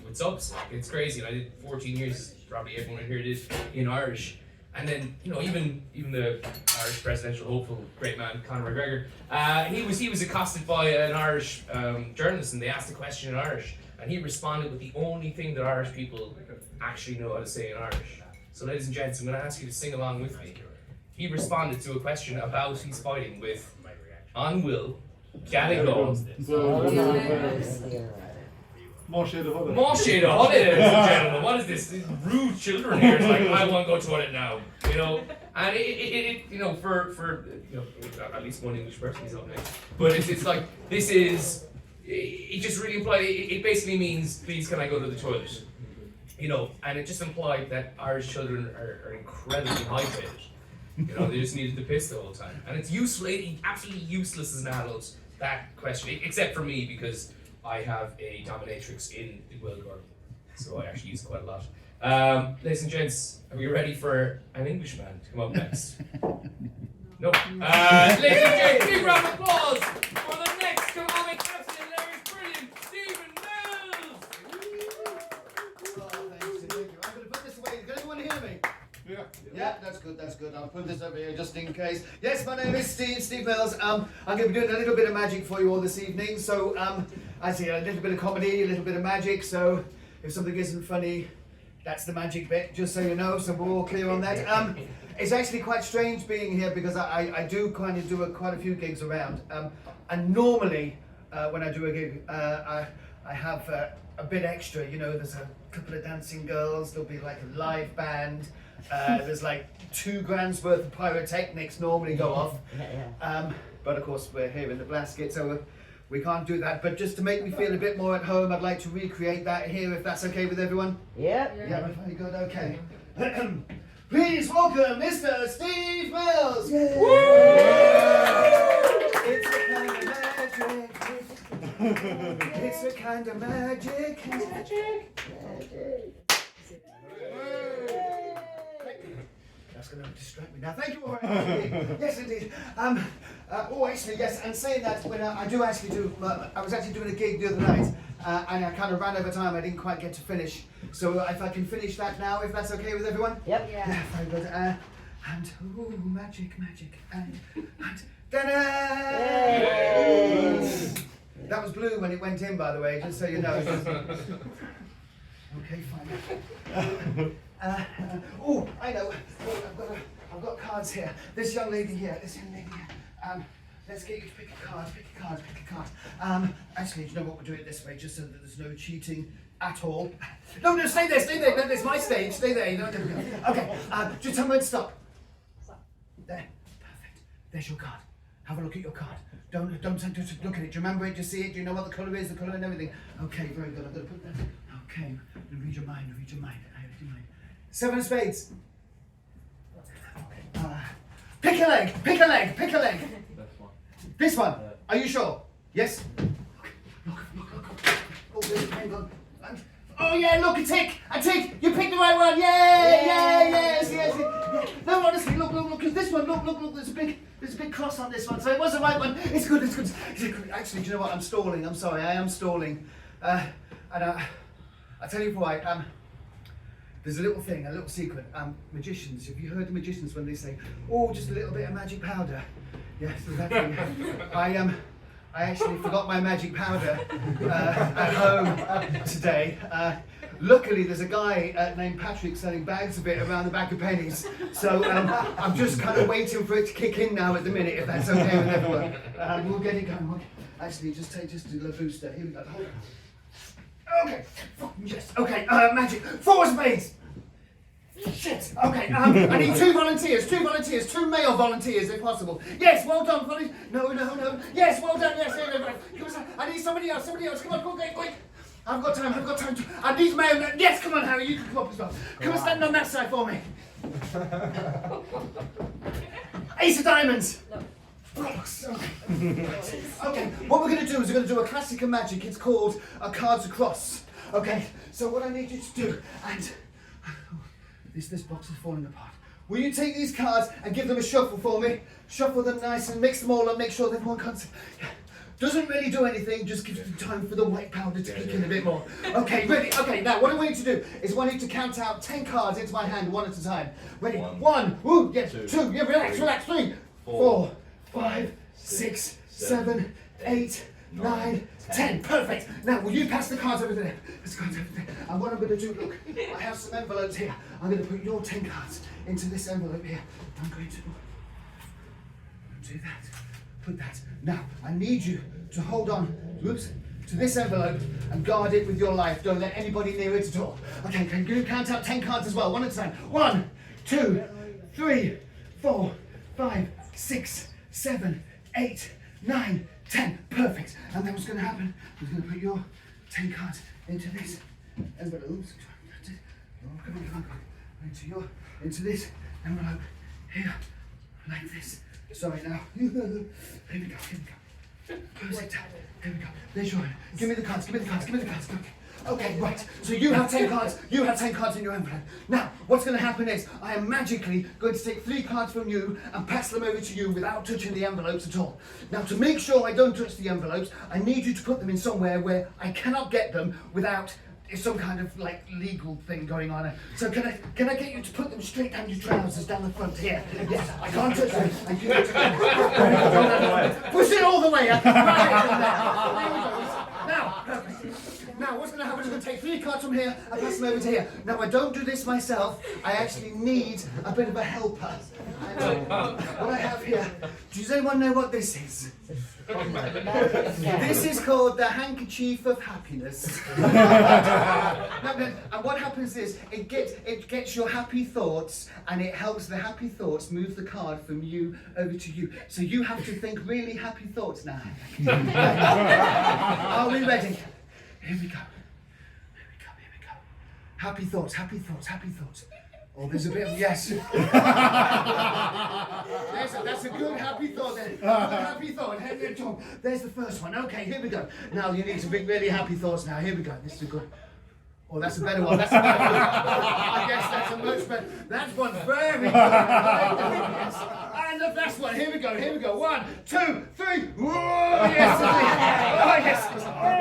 [SPEAKER 3] with subs. Like, it's crazy. And I did 14 years. Probably everyone in here did in Irish. And then, you know, even the Irish presidential hopeful, great man, Conor McGregor, he was accosted by an Irish journalist, and they asked a question in Irish, and he responded with the only thing that Irish people actually know how to say in Irish. So, ladies and gents, I'm going to ask you to sing along with me. He responded to a question about his fighting with "On Will, Callaghan."
[SPEAKER 7] More shade of other.
[SPEAKER 3] More shade of holiday, ladies and gentlemen. What is this? These rude children here. It's like, I want to go to it now. You know, and it you know, for you know, at least one English person is up next. But it's like, this is, it just really implied, it basically means, please can I go to the toilet? You know, and it just implied that Irish children are incredibly high-paid. You know, they just needed to piss the whole time. And it's useful, absolutely useless as an adult, that question, except for me, because I have a dominatrix in the Gwildor, so I actually use it quite a lot. Ladies and gents, are we ready for an Englishman to come up next? No. Ladies and gents, big round of applause for the next comic captain, hilarious, brilliant, Stephen Mills!
[SPEAKER 8] Thank you. I'm going to put this away. Can anyone hear me? Yeah, that's good. I'll put this over here just in case. Yes, my name is Steve Mills. I'm going to be doing a little bit of magic for you all this evening. So, I see a little bit of comedy, a little bit of magic. So, if something isn't funny, that's the magic bit, just so you know. So we're all clear on that. It's actually quite strange being here because I do kind of do quite a few gigs around. And normally, when I do a gig, I have a bit extra. You know, there's a couple of dancing girls. There'll be like a live band. There's like 2 grand's worth of pyrotechnics normally go off. But of course we're here in the Blasket, so we can't do that. But just to make me feel a bit more at home, I'd like to recreate that here, if that's okay with everyone. Yeah, very good, okay. Please welcome Mr. Steve Mills! and a magic. That's going to distract me now. Thank you all very much. Yes, indeed. Actually, yes. And saying that, when I was actually doing a gig the other night, and I kind of ran over time. I didn't quite get to finish. So if I can finish that now, if that's okay with everyone.
[SPEAKER 2] Yep.
[SPEAKER 8] Yeah, very good. And magic, and ta-da! That was blue when it went in, by the way, just so you know. Okay, fine. I know. I've got cards here. This young lady here. Let's get you to pick a card. Actually, do you know what? We'll do it this way, just so that there's no cheating at all. No, stay there. No, it's my stage. Stay there. You don't have to go. Okay. Just tell me when to stop. There. Perfect. There's your card. Have a look at your card. Don't just look at it. Do you remember it? Do you see it? Do you know what the colour is? The colour and everything. Okay, very good. I'm going to put that. Okay. Read your mind. Read your mind. 7 of spades. Pick a leg.
[SPEAKER 5] That's one.
[SPEAKER 8] This one. Are you sure? Yes? Look. Oh, there's a pen gone. Oh yeah, look, a tick. You picked the right one. Yes. No, honestly, look. Because this one, look. There's a big cross on this one. So it was the right one. It's good. Actually, do you know what? I'm stalling. I'm sorry. I am stalling. I tell you why. There's a little thing, a little secret. Magicians. Have you heard the magicians when they say, "Oh, just a little bit of magic powder"? Yes, exactly. I actually forgot my magic powder at home today. Luckily, there's a guy named Patrick selling bags of it around the back of Pennies. So I'm just kind of waiting for it to kick in now at the minute, if that's okay with everyone. We'll get it going. Actually, just a little booster. Here we go. Hold on. Okay. Yes. Okay. Magic. 4 spades. Shit. Okay. I need 2 volunteers. 2 male volunteers, if possible. Yes. Well done, buddy. No. Yes. Well done. Yes. I need somebody else. Come on. Quick. I've got time. I need male. Yes. Come on, Harry. You can come up as well. Come and stand on that side for me. Ace of diamonds.
[SPEAKER 1] No.
[SPEAKER 8] Okay, what we're going to do is we're going to do a classic of magic. It's called a cards across. Okay, so what I need you to do, and this box is falling apart. Will you take these cards and give them a shuffle for me? Shuffle them nice and mix them all and make sure that everyone comes. Doesn't really do anything, just gives you time for the white powder to kick in a bit more. Okay, ready? Okay, now what I want you to do is I want you to count out 10 cards into my hand, one at a time. Ready? 1, ooh, yes, 2, yeah, relax, 3, 4, 5, 6, 7, 8, 9, 10. Perfect. Now, will you pass the cards over there? And what I'm going to do, look, I have some envelopes here. I'm going to put your 10 cards into this envelope here. I'm going to do that. Put that. Now, I need you to hold on, to this envelope and guard it with your life. Don't let anybody near it at all. Okay, can you count out 10 cards as well? One at a time. 1, 2, 3, 4, 5, 6, 7, 8, 9, 10. Perfect. And then what's going to happen? I'm going to put your 10 cards into this envelope. Oops. Come on. Into this envelope here, like this. Sorry now. Here we go. Perfect. Here we go. There's your. Give me the cards. Okay, right. So you have 10 cards. You have 10 cards in your envelope. Now, what's going to happen is I am magically going to take 3 cards from you and pass them over to you without touching the envelopes at all. Now, to make sure I don't touch the envelopes, I need you to put them in somewhere where I cannot get them without some kind of like legal thing going on. So can I get you to put them straight down your trousers down the front here? Yes, I can't touch them. And you need to push it all the way up. Now, perfect. Now, what's going to happen is I'm going to take 3 cards from here and pass them over to here. Now, I don't do this myself. I actually need a bit of a helper. What I have here, does anyone know what this is? This is called the handkerchief of happiness. And what happens is it gets your happy thoughts and it helps the happy thoughts move the card from you over to you. So you have to think really happy thoughts now. Are we ready? Here we go. Happy thoughts. Oh, there's a bit of yes. That's a good happy thought then. Good happy thought. Henry and Tom. There's the first one. Okay, here we go. Now you need to bring really happy thoughts now. Here we go. This is a good. Oh, that's a better one. That's a better one. I guess that's a much better. That one's very good. Yes. And the last one. Here we go. Here we go. 1, 2, 3. Whoa, yes. Oh, yes.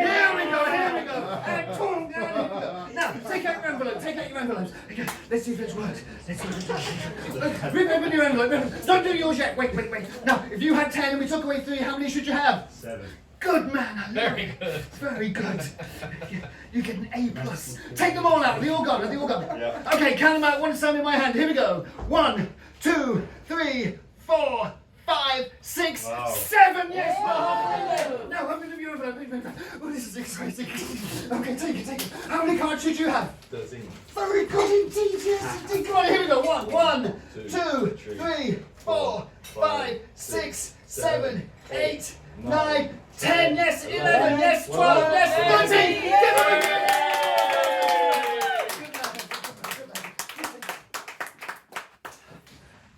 [SPEAKER 8] Here we go. Here we go. And Tom. Now, take out your envelope. Take out your envelopes. Okay, let's see if this works. Let's see if it works. Remember your envelope. Don't do yours yet. Wait. Now, if you had 10 and we took away 3, how many should you have?
[SPEAKER 4] 7.
[SPEAKER 8] Good man.
[SPEAKER 3] Very good.
[SPEAKER 8] Very good. You get an A+. Take them all out. Are they all gone?
[SPEAKER 4] Yeah.
[SPEAKER 8] Okay, count them out. One time in my hand. Here we go. 1, 2, 3, 4, 5, 6,
[SPEAKER 4] Wow.
[SPEAKER 8] 7. Yes. Wow. Now, I'm going to give you a. Oh, this is exciting. Okay, take it. How many cards should you have?
[SPEAKER 7] 13.
[SPEAKER 8] Very good indeed. Yes, indeed. Come on. Here we go. 1, 2, 3, 4, 5, 6, 7, 8, 9, 10, yes, 11, yes, 12, yes, 13! Give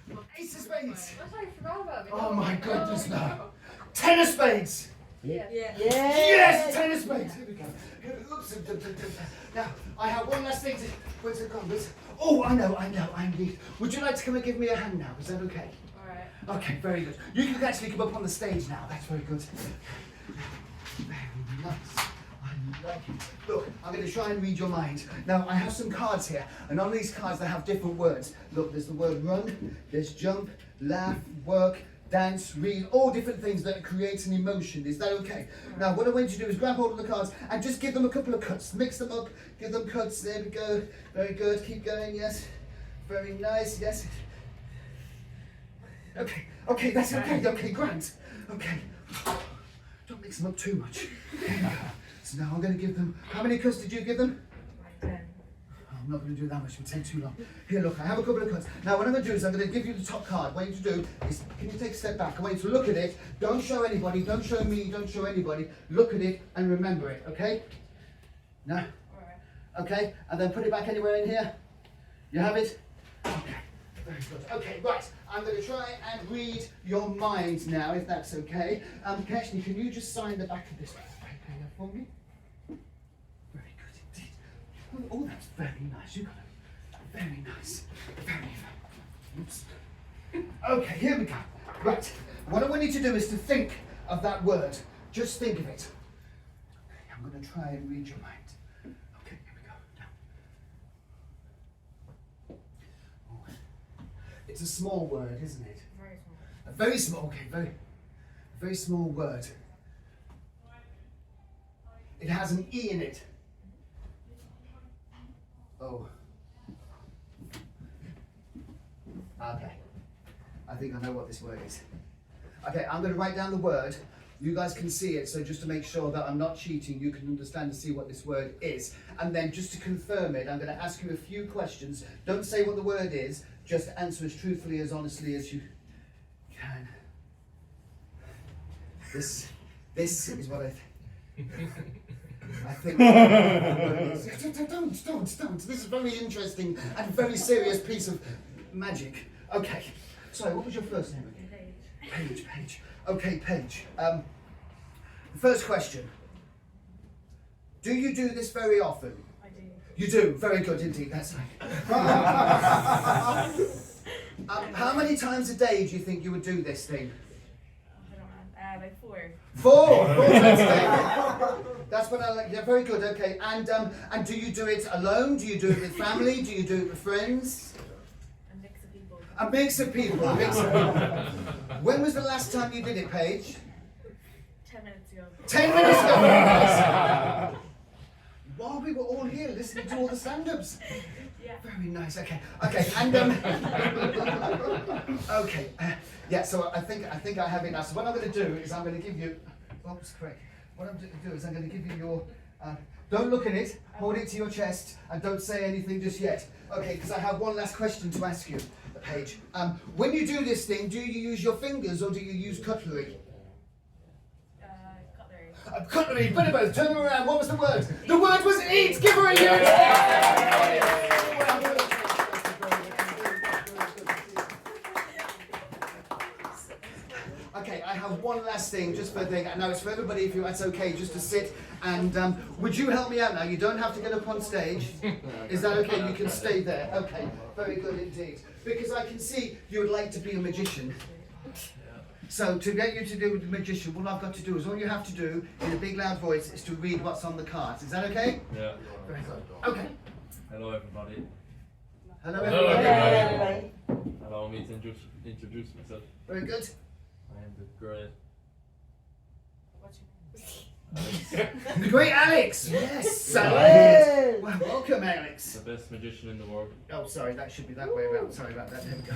[SPEAKER 8] it Ace of spades!
[SPEAKER 1] I forgot about it.
[SPEAKER 8] Oh my goodness, no. 10 of spades!
[SPEAKER 1] Yeah.
[SPEAKER 8] Yes, 10 of spades! Here we go. Oops. Now, I have one last thing to. Where's it gone? Oh, I know, I need. Would you like to come and give me a hand now? Is that okay?
[SPEAKER 1] Alright.
[SPEAKER 8] Okay, very good. You can actually come up on the stage now. That's very good. Very nice. I like it. Look, I'm going to try and read your mind. Now, I have some cards here, and on these cards they have different words. Look, there's the word run, there's jump, laugh, work, dance, read, all different things that create an emotion. Is that okay? Now, what I want you to do is grab hold of the cards and just give them a couple of cuts. Mix them up, give them cuts. There we go. Very good. Keep going. Yes. Very nice. Yes. Okay, that's okay. Okay, Grant. Okay. Don't mix them up too much. So now I'm going to give them. How many cuts did you give them?
[SPEAKER 1] 10.
[SPEAKER 8] I'm not going to do that much, it would take too long. Here, look, I have a couple of cuts. Now, what I'm going to do is I'm going to give you the top card. What you need to do is, can you take a step back? I want you to look at it. Don't show anybody, don't show me, don't show anybody. Look at it and remember it, okay? Now,
[SPEAKER 1] Alright.
[SPEAKER 8] okay? And then put it back anywhere in here. You have it? Okay, very good. Okay, right. I'm going to try and read your mind now, if that's okay. Keshni, can you just sign the back of this piece of paper here for me? Very good indeed. Oh, that's very nice. You got it. Very nice. Very. Oops. Okay, here we go. Right. What I want you to do is to think of that word. Just think of it. Okay, I'm going to try and read your mind. Okay, here we go. Now. Oh. It's a small word, isn't it?
[SPEAKER 1] Very small.
[SPEAKER 8] A very small. Okay, very small word. It has an E in it. Oh. Okay. I think I know what this word is. Okay, I'm going to write down the word. You guys can see it, so just to make sure that I'm not cheating, you can understand and see what this word is. And then just to confirm it, I'm going to ask you a few questions. Don't say what the word is, just answer as truthfully, as honestly as you can. This is what I think. I think. Don't. This is a very interesting and very serious piece of magic. Okay. Sorry, what was your first name again? Paige. Okay, Paige. First question. Do you do this very often?
[SPEAKER 1] I do.
[SPEAKER 8] You do. Very good indeed. That's right. How many times a day do you think you would do this thing?
[SPEAKER 1] I don't know. Like 4.
[SPEAKER 8] 4 times a day. That's what I like. Yeah, very good. Okay. And do you do it alone? Do you do it with family? Do you do it with friends?
[SPEAKER 1] A mix of people.
[SPEAKER 8] A mix of people. A mix of people. When was the last time you did it, Paige?
[SPEAKER 1] 10 minutes ago.
[SPEAKER 8] 10 minutes ago. While we were all here listening to all the stand-ups.
[SPEAKER 1] Yeah.
[SPEAKER 8] Very nice. Okay. And okay. Yeah. So I think I have it now. So what I'm going to do is I'm going to give you. Oops, correct. What I'm going to do is I'm going to give you your. Don't look at it. Hold it to your chest and don't say anything just yet. Okay, because I have one last question to ask you, Paige. When you do this thing, do you use your fingers or do you use cutlery?
[SPEAKER 1] Cutlery.
[SPEAKER 8] Cutlery. Bit of both. Turn them around. What was the word? The word was eat. Give her a yes. Okay, I have one last thing, just for a thing, and now it's for everybody, if that's okay, just to sit and would you help me out now? You don't have to get up on stage. Is that okay? You can stay there. Okay, very good indeed. Because I can see you would like to be a magician. So to get you to do the magician, what I've got to do is all you have to do in a big loud voice is to read what's on the cards. Is that okay?
[SPEAKER 9] Yeah.
[SPEAKER 8] Very good. Okay.
[SPEAKER 9] Hello everybody.
[SPEAKER 8] Hello
[SPEAKER 3] Hello,
[SPEAKER 8] everybody.
[SPEAKER 9] Allow me to introduce myself.
[SPEAKER 8] Very good.
[SPEAKER 9] I am the great
[SPEAKER 8] The great Alex! Yes! Alex. Well, welcome, Alex.
[SPEAKER 9] the best magician in the world.
[SPEAKER 8] Oh, sorry, that should be that way around. Sorry about that. There we go.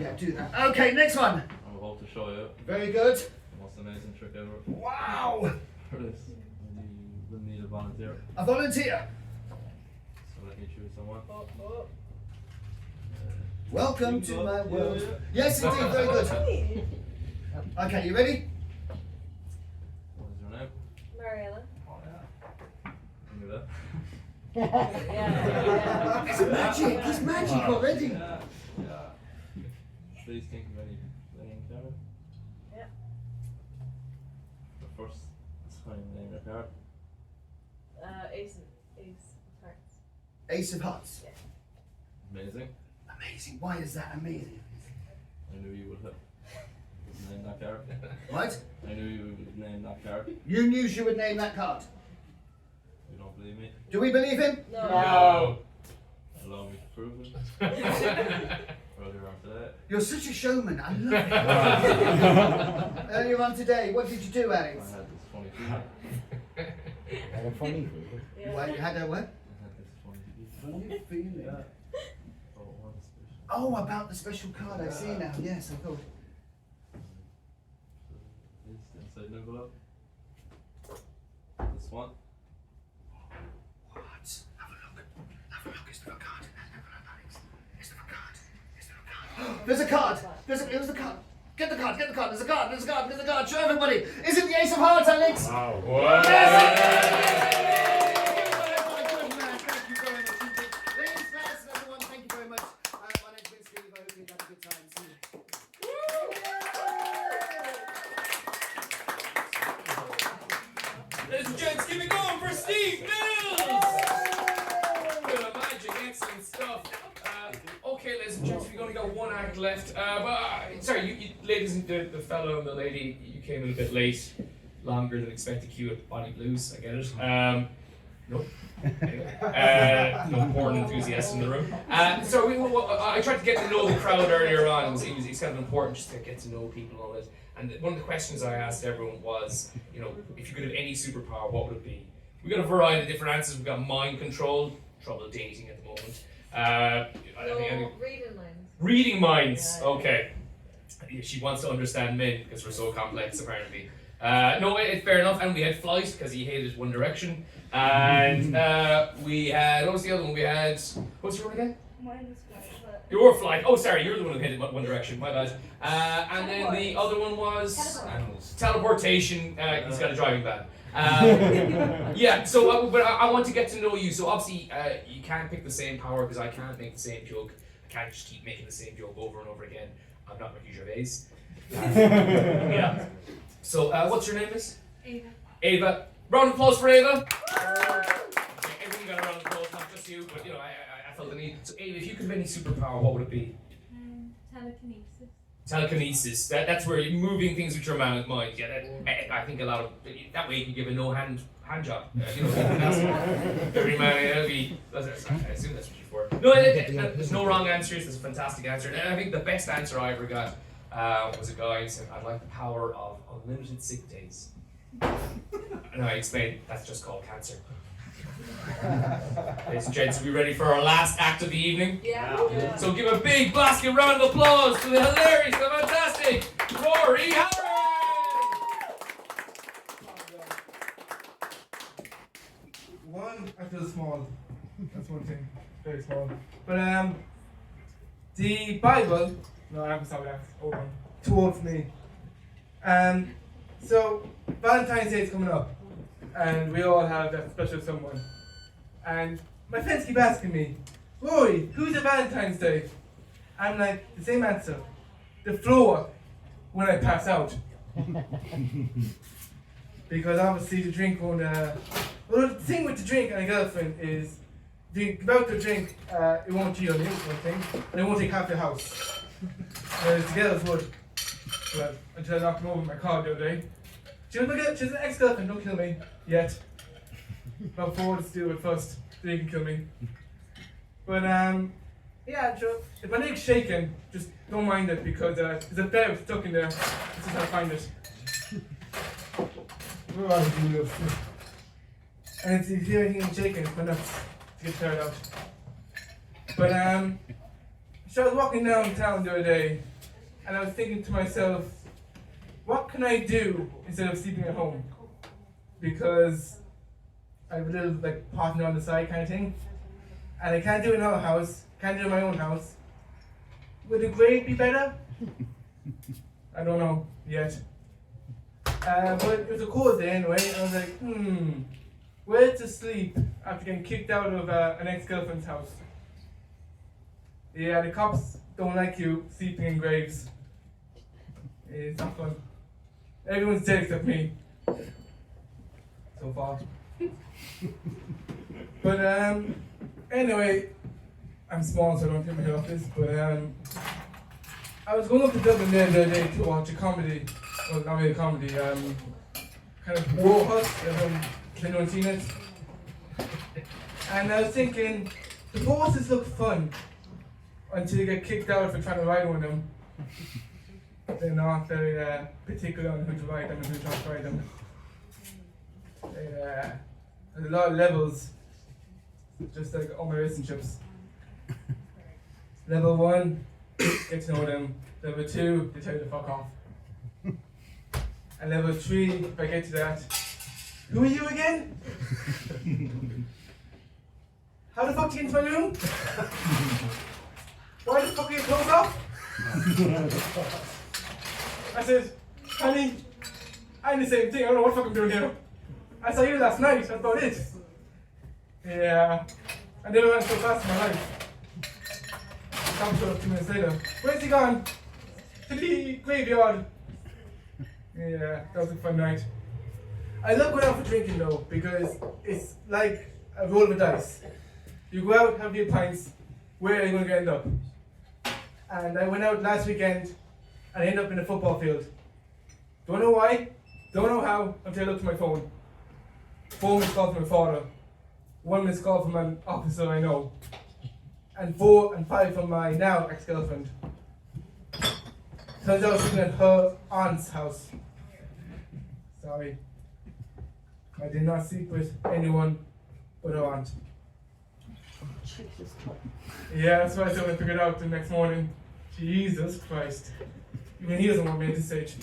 [SPEAKER 8] Yeah, do that. Okay, next one.
[SPEAKER 9] I'm about to show you
[SPEAKER 8] Very good.
[SPEAKER 9] the most amazing trick ever.
[SPEAKER 8] Wow!
[SPEAKER 9] For this, we'll need a volunteer.
[SPEAKER 8] A volunteer.
[SPEAKER 9] So let me choose someone.
[SPEAKER 8] Welcome to my world. Yes, indeed, very good. Okay, you ready?
[SPEAKER 9] What is your name?
[SPEAKER 1] Mariella.
[SPEAKER 9] Can you do that?
[SPEAKER 1] Yeah.
[SPEAKER 8] It's magic. It's magic already.
[SPEAKER 9] Yeah. Please think of any playing card.
[SPEAKER 1] Yeah.
[SPEAKER 9] The first time name your card.
[SPEAKER 1] Ace of hearts.
[SPEAKER 8] Ace of hearts.
[SPEAKER 9] Amazing.
[SPEAKER 8] Amazing. Why is that amazing?
[SPEAKER 9] I knew you would have named that card.
[SPEAKER 8] What?
[SPEAKER 9] I knew you would name that card.
[SPEAKER 8] You knew she would name that card.
[SPEAKER 9] You don't believe me?
[SPEAKER 8] Do we believe him?
[SPEAKER 3] No.
[SPEAKER 9] Allow me to prove it. Earlier on today.
[SPEAKER 8] You're such a showman. I love it. Earlier on today, what did you do,
[SPEAKER 9] I
[SPEAKER 8] Alex?
[SPEAKER 9] had this funny feeling.
[SPEAKER 6] Had a funny feeling.
[SPEAKER 8] What, you had a what?
[SPEAKER 9] I had this funny feeling.
[SPEAKER 6] Funny feeling.
[SPEAKER 9] Oh, one special.
[SPEAKER 8] Oh, about the special card. I see now. Yes, I thought.
[SPEAKER 9] This inside envelope. This one.
[SPEAKER 8] What? Have a look. Have a look. Is there a card in that envelope, Alex? Is there a card? Is there a card? There's a card. There's a card. Get the card. Get the card. There's a card. There's a card. There's a card. Show everybody. Is it the Ace of Hearts, Alex?
[SPEAKER 4] Wow.
[SPEAKER 3] What?
[SPEAKER 8] Good man. Thank you very much indeed. Ladies, lads, and everyone, thank you very much. My name's Vince Steve. I hope you had a good time. See you.
[SPEAKER 3] Ladies and gents, keep it going for Steve Mills! Good magic, excellent stuff. Okay, ladies and gents, we've only got one act left. Sorry, you ladies and the fellow and the lady, you came in a bit late, longer than expected. Cue at Bonnie Blues, I get it. No. Anyway, no porn enthusiasts in the room. I tried to get to know the crowd earlier on. It's kind of important just to get to know people and all this. And one of the questions I asked everyone was, if you could have any superpower, what would it be? We got a variety of different answers. We've got mind control, trouble dating at the moment.
[SPEAKER 1] Reading minds.
[SPEAKER 3] Reading minds.
[SPEAKER 1] Yeah.
[SPEAKER 3] Okay. She wants to understand men because we're so complex, apparently. Fair enough. And we had flight because he hated One Direction. And we had, what was the other one? We had, what's your one again?
[SPEAKER 1] Mine is flight.
[SPEAKER 3] Your flight. Oh, sorry, you're the one who hated One Direction. My bad. And then the other one was teleportation. He's got a driving ban. Yeah. So, but I want to get to know you. So obviously, you can't pick the same power because I can't make the same joke. I can't just keep making the same joke over and over again. I'm not Ricky Gervais. Yeah. So, what's your name, miss?
[SPEAKER 1] Ava.
[SPEAKER 3] Ava. Round of applause for Ava. Okay, everyone got a round of applause, not just you, but I felt the need. So, Ava, if you could have any superpower, what would it be?
[SPEAKER 1] Telekinesis.
[SPEAKER 3] Telekinesis. That's where you're moving things with your mind. Yeah, I think a lot of that way you can give a no hand job. Every man, I assume that's what you're for. No, there's no wrong answers. There's a fantastic answer. And I think the best answer I ever got was a guy who said, "I'd like the power of unlimited sick days." And I explained that's just called cancer. Ladies and gents, are we ready for our last act of the evening?
[SPEAKER 1] Yeah.
[SPEAKER 3] So give a big Blasket round of applause to the hilarious, the fantastic Rory Howard!
[SPEAKER 10] One, I feel small. That's one thing. Very small. But the Bible, no, I haven't saw that. Old one. Too old for me. So Valentine's Day is coming up, and we all have that special someone. And my friends keep asking me, Rory, who's a Valentine's Day? I'm like, the same answer. The floor when I pass out. Because obviously the drink won't, well, the thing with the drink and a girlfriend is, if you about to drink, it won't cheat on you, one thing, and it won't take half your house. Whereas the girls would. Well, until I knocked them over with my car the other day. She's an ex-girlfriend, don't kill me, yet. About 4 to deal with first, then you can kill me. But yeah, if my leg's shaking, just don't mind it because there's a bear stuck in there. This is how I find it. Where are you? And if you hear anything shaking, it's my nuts to get tired out. But so I was walking downtown the other day, and I was thinking to myself, what can I do instead of sleeping at home? Because I have a little like partner on the side kind of thing, and I can't do it in our house, can't do it in my own house. Would a grave be better? I don't know yet. But it was a cold day anyway, and I was like, where to sleep after getting kicked out of an ex-girlfriend's house? Yeah, the cops don't like you sleeping in graves. It's not fun. Everyone's dead except me. So far. But anyway, I'm small so I don't take my head off this, but I was going up to Dublin the other day to watch a comedy, well not really a comedy, kind of war hunt, anyone seen it? And I was thinking, the horses look fun until you get kicked out for trying to ride one of them. They're not very particular on who to ride them and who not to ride them. There's a lot of levels, just like all my relationships. Level 1, get to know them. Level 2, they tell you to fuck off. And level 3, if I get to that, who are you again? How the fuck did you get into my room? Why the fuck are your clothes off? I said, honey, I'm the same thing, I don't know what the fuck I'm doing here. I saw you last night, that's about it. Yeah, I never went so fast in my life. Tom showed up 2 minutes later. Where's he gone? To the graveyard. Yeah, that was a fun night. I love going out for drinking though, because it's like a roll of a dice. You go out, have your pints, where are you going to end up? And I went out last weekend, and I ended up in a football field. Don't know why, don't know how, until I looked at my phone. 4 missed calls from my father, 1 missed call from an officer I know, and 4 and 5 from my now ex-girlfriend. Turns out I was sitting at her aunt's house. Sorry. I did not sleep with anyone but her aunt. Yeah, that's what I said when I figured out the next morning. Jesus Christ. Even he doesn't want me at this stage.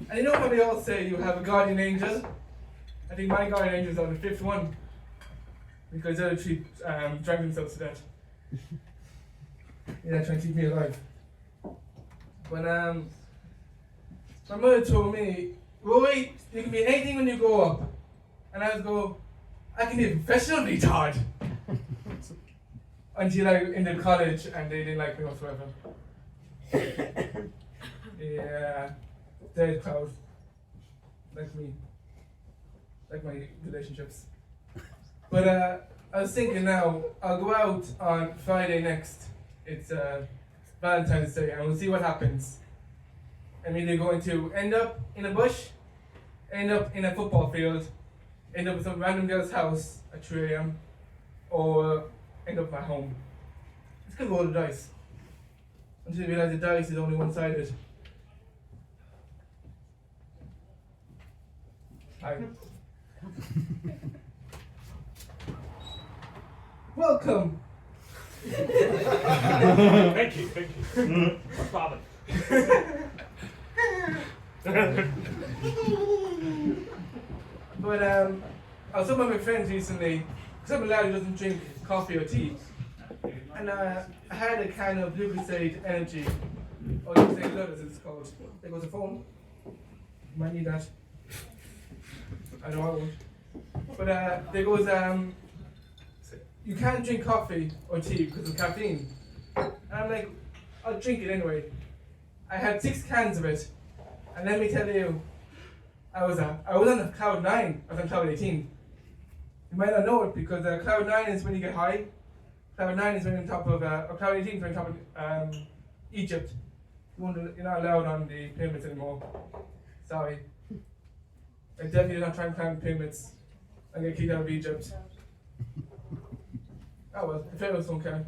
[SPEAKER 10] And you know how they all say you have a guardian angel? I think my guardian angel is on the 5th one. Because the other 3 drank themselves to death. Yeah, trying to keep me alive. But my mother told me, Roy, you can be anything when you grow up. And I would go, I can be a professional retard. Until I ended college and they didn't like me whatsoever. Yeah, dead proud. Like me. Like my relationships. But I was thinking now, I'll go out on Friday next. It's Valentine's Day and we'll see what happens. I'm either going to end up in a bush, end up in a football field, end up with some random girl's house at 3 AM, or end up at home. It's gonna roll the dice. Until you realise the dice is only one-sided. Hi. Welcome.
[SPEAKER 9] Thank you. Robin.
[SPEAKER 10] But I was talking about my friends recently, because I'm a lad who doesn't drink coffee or tea. And I had a kind of Lucasade energy, or Lucasade Blood as it's called. There goes a phone. You might need that. I know I won't. But there goes you can't drink coffee or tea because of caffeine. And I'm like, I'll drink it anyway. I had 6 cans of it, and let me tell you, I was on a cloud 9. I was on cloud 18. You might not know it because cloud 9 is when you get high. Cloud 9 is when you're on top of, or cloud 18 is when you're on top of Egypt. You're not allowed on the pyramids anymore. Sorry. I definitely did not try and climb pyramids and get kicked out of Egypt. Oh well, the pyramids don't count.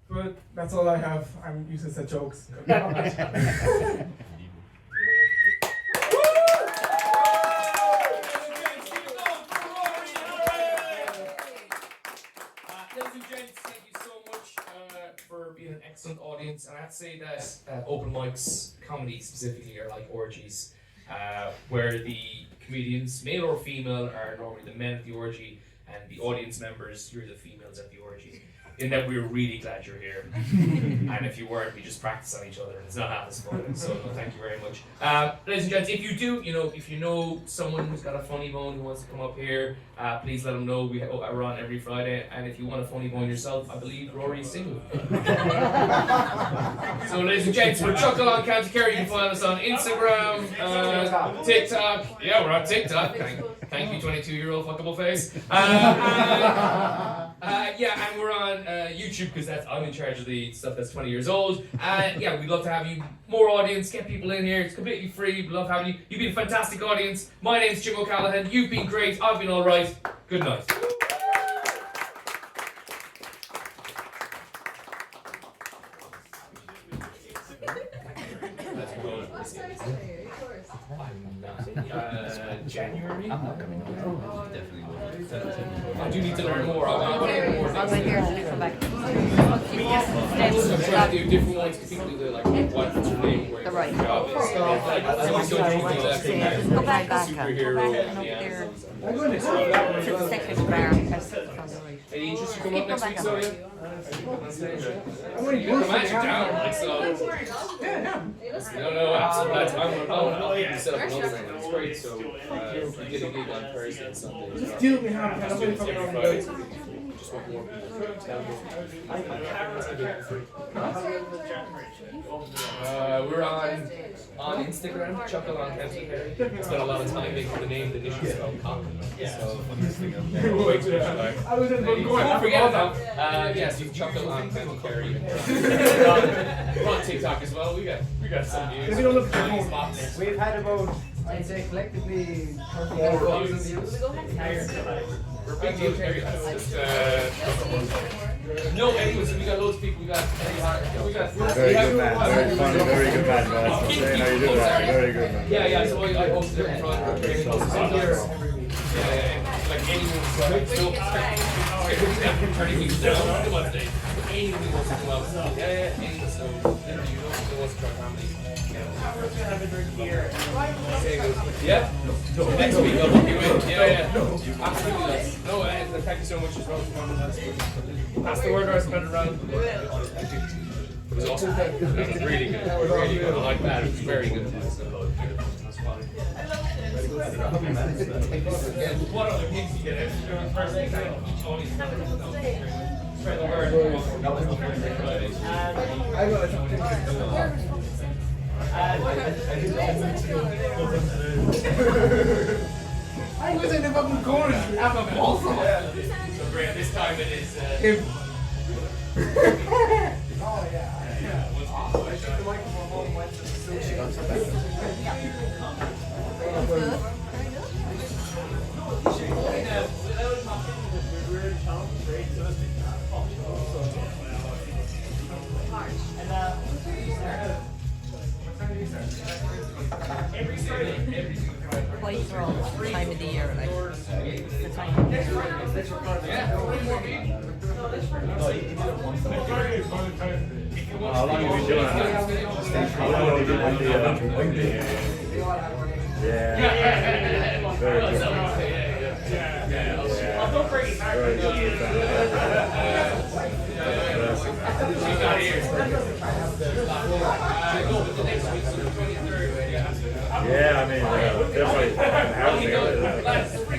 [SPEAKER 10] But that's all I have. I'm useless at jokes.
[SPEAKER 3] Ladies and gents, thank you so much for being an excellent audience. And I have to say that open mics, comedy specifically, are like orgies, where the comedians, male or female, are normally the men at the orgy, and the audience members, you're the females at the orgy. In that we're really glad you're here. And if you weren't, we just practice on each other, and it's not half as fun. So no, thank you very much. Ladies and gents, if you do, if you know someone who's got a funny bone who wants to come up here, please let them know. We're on every Friday, and if you want a funny bone yourself, I believe Rory's single. So ladies and gents, we're Chuckle on County Kerry. You can find us on Instagram, TikTok. Yeah, we're on TikTok. Thank you, 22-year-old fuckable face. Yeah, and we're on YouTube because I'm in charge of the stuff that's 20 years old. Yeah, we'd love to have you, more audience, get people in here. It's completely free. We love having you. You've been a fantastic audience. My name's Jim Callaghan. You've been great. I've been all right. Good night. January? I'm not coming over. Definitely will. I do need to learn more. I want to learn more things. I'm trying to do different ones because people do like what's your name, where your job is. Like, I always go through that thing like superhero and the
[SPEAKER 2] To the second bar.
[SPEAKER 3] Any interest to come up next week, Sonia? You can come down, like so. No, absolutely. I'll get you set up another thing. It's great. So you get a gig on Thursday and Sunday.
[SPEAKER 10] Just deal with me, how
[SPEAKER 3] Just do it every Friday. Just want more people to tell me. We're on Instagram, Chuckle on County Kerry. Spent a lot of time making the name, the initials spelled cock. So way too much time. Don't forget about yes, you can Chuckle on County Kerry. We're on TikTok as well. We got some views.
[SPEAKER 6] We've had about, I'd say collectively 30,000 views.
[SPEAKER 3] We're big deal Kerry. No, anyways, we got loads of people. We got
[SPEAKER 7] Very good man, very funny, very good man, guys. I'm saying how you do that, very good man.
[SPEAKER 3] Yeah, so I hosted it in front of training houses in here. Yeah, like anyone so turning things down. Anyone who wants to come out. Yeah, anyone. So you know what's try comedy. Yeah. Next week I'll book you in. Yeah. Absolutely. No, thank you so much as well for coming. Pass the word or spread it around. It was awesome. That was really good. Really good. I like that. It was very good. What other gigs you get? First thing each audience. Spread the word.
[SPEAKER 10] I was in the fucking corner. I'm a ball.
[SPEAKER 3] So great. This time it is
[SPEAKER 10] Him.
[SPEAKER 6] Oh yeah. I took the microphone home, went to the sushi.
[SPEAKER 3] every Friday.
[SPEAKER 2] Quite wrong time of the year, like the time.
[SPEAKER 7] How long have you been doing it? How long have you been on the Yeah. Very good.
[SPEAKER 3] Don't break it.
[SPEAKER 7] Very good.
[SPEAKER 3] She's not here. No, but the next week's the 23rd.
[SPEAKER 7] Yeah, I mean, definitely.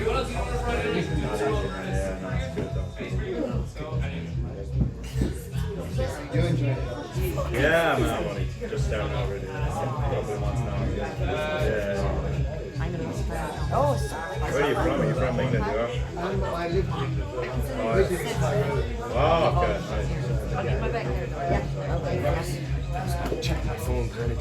[SPEAKER 3] What else do you want to run?
[SPEAKER 7] Yeah, no. Yeah, man, I'm only just starting out really. A couple of months now. Yeah.
[SPEAKER 2] Oh,
[SPEAKER 7] Where are you from? Are you from England? You are?
[SPEAKER 8] I live
[SPEAKER 7] Wow, okay, nice.
[SPEAKER 2] yeah.
[SPEAKER 6] Check my phone, panic.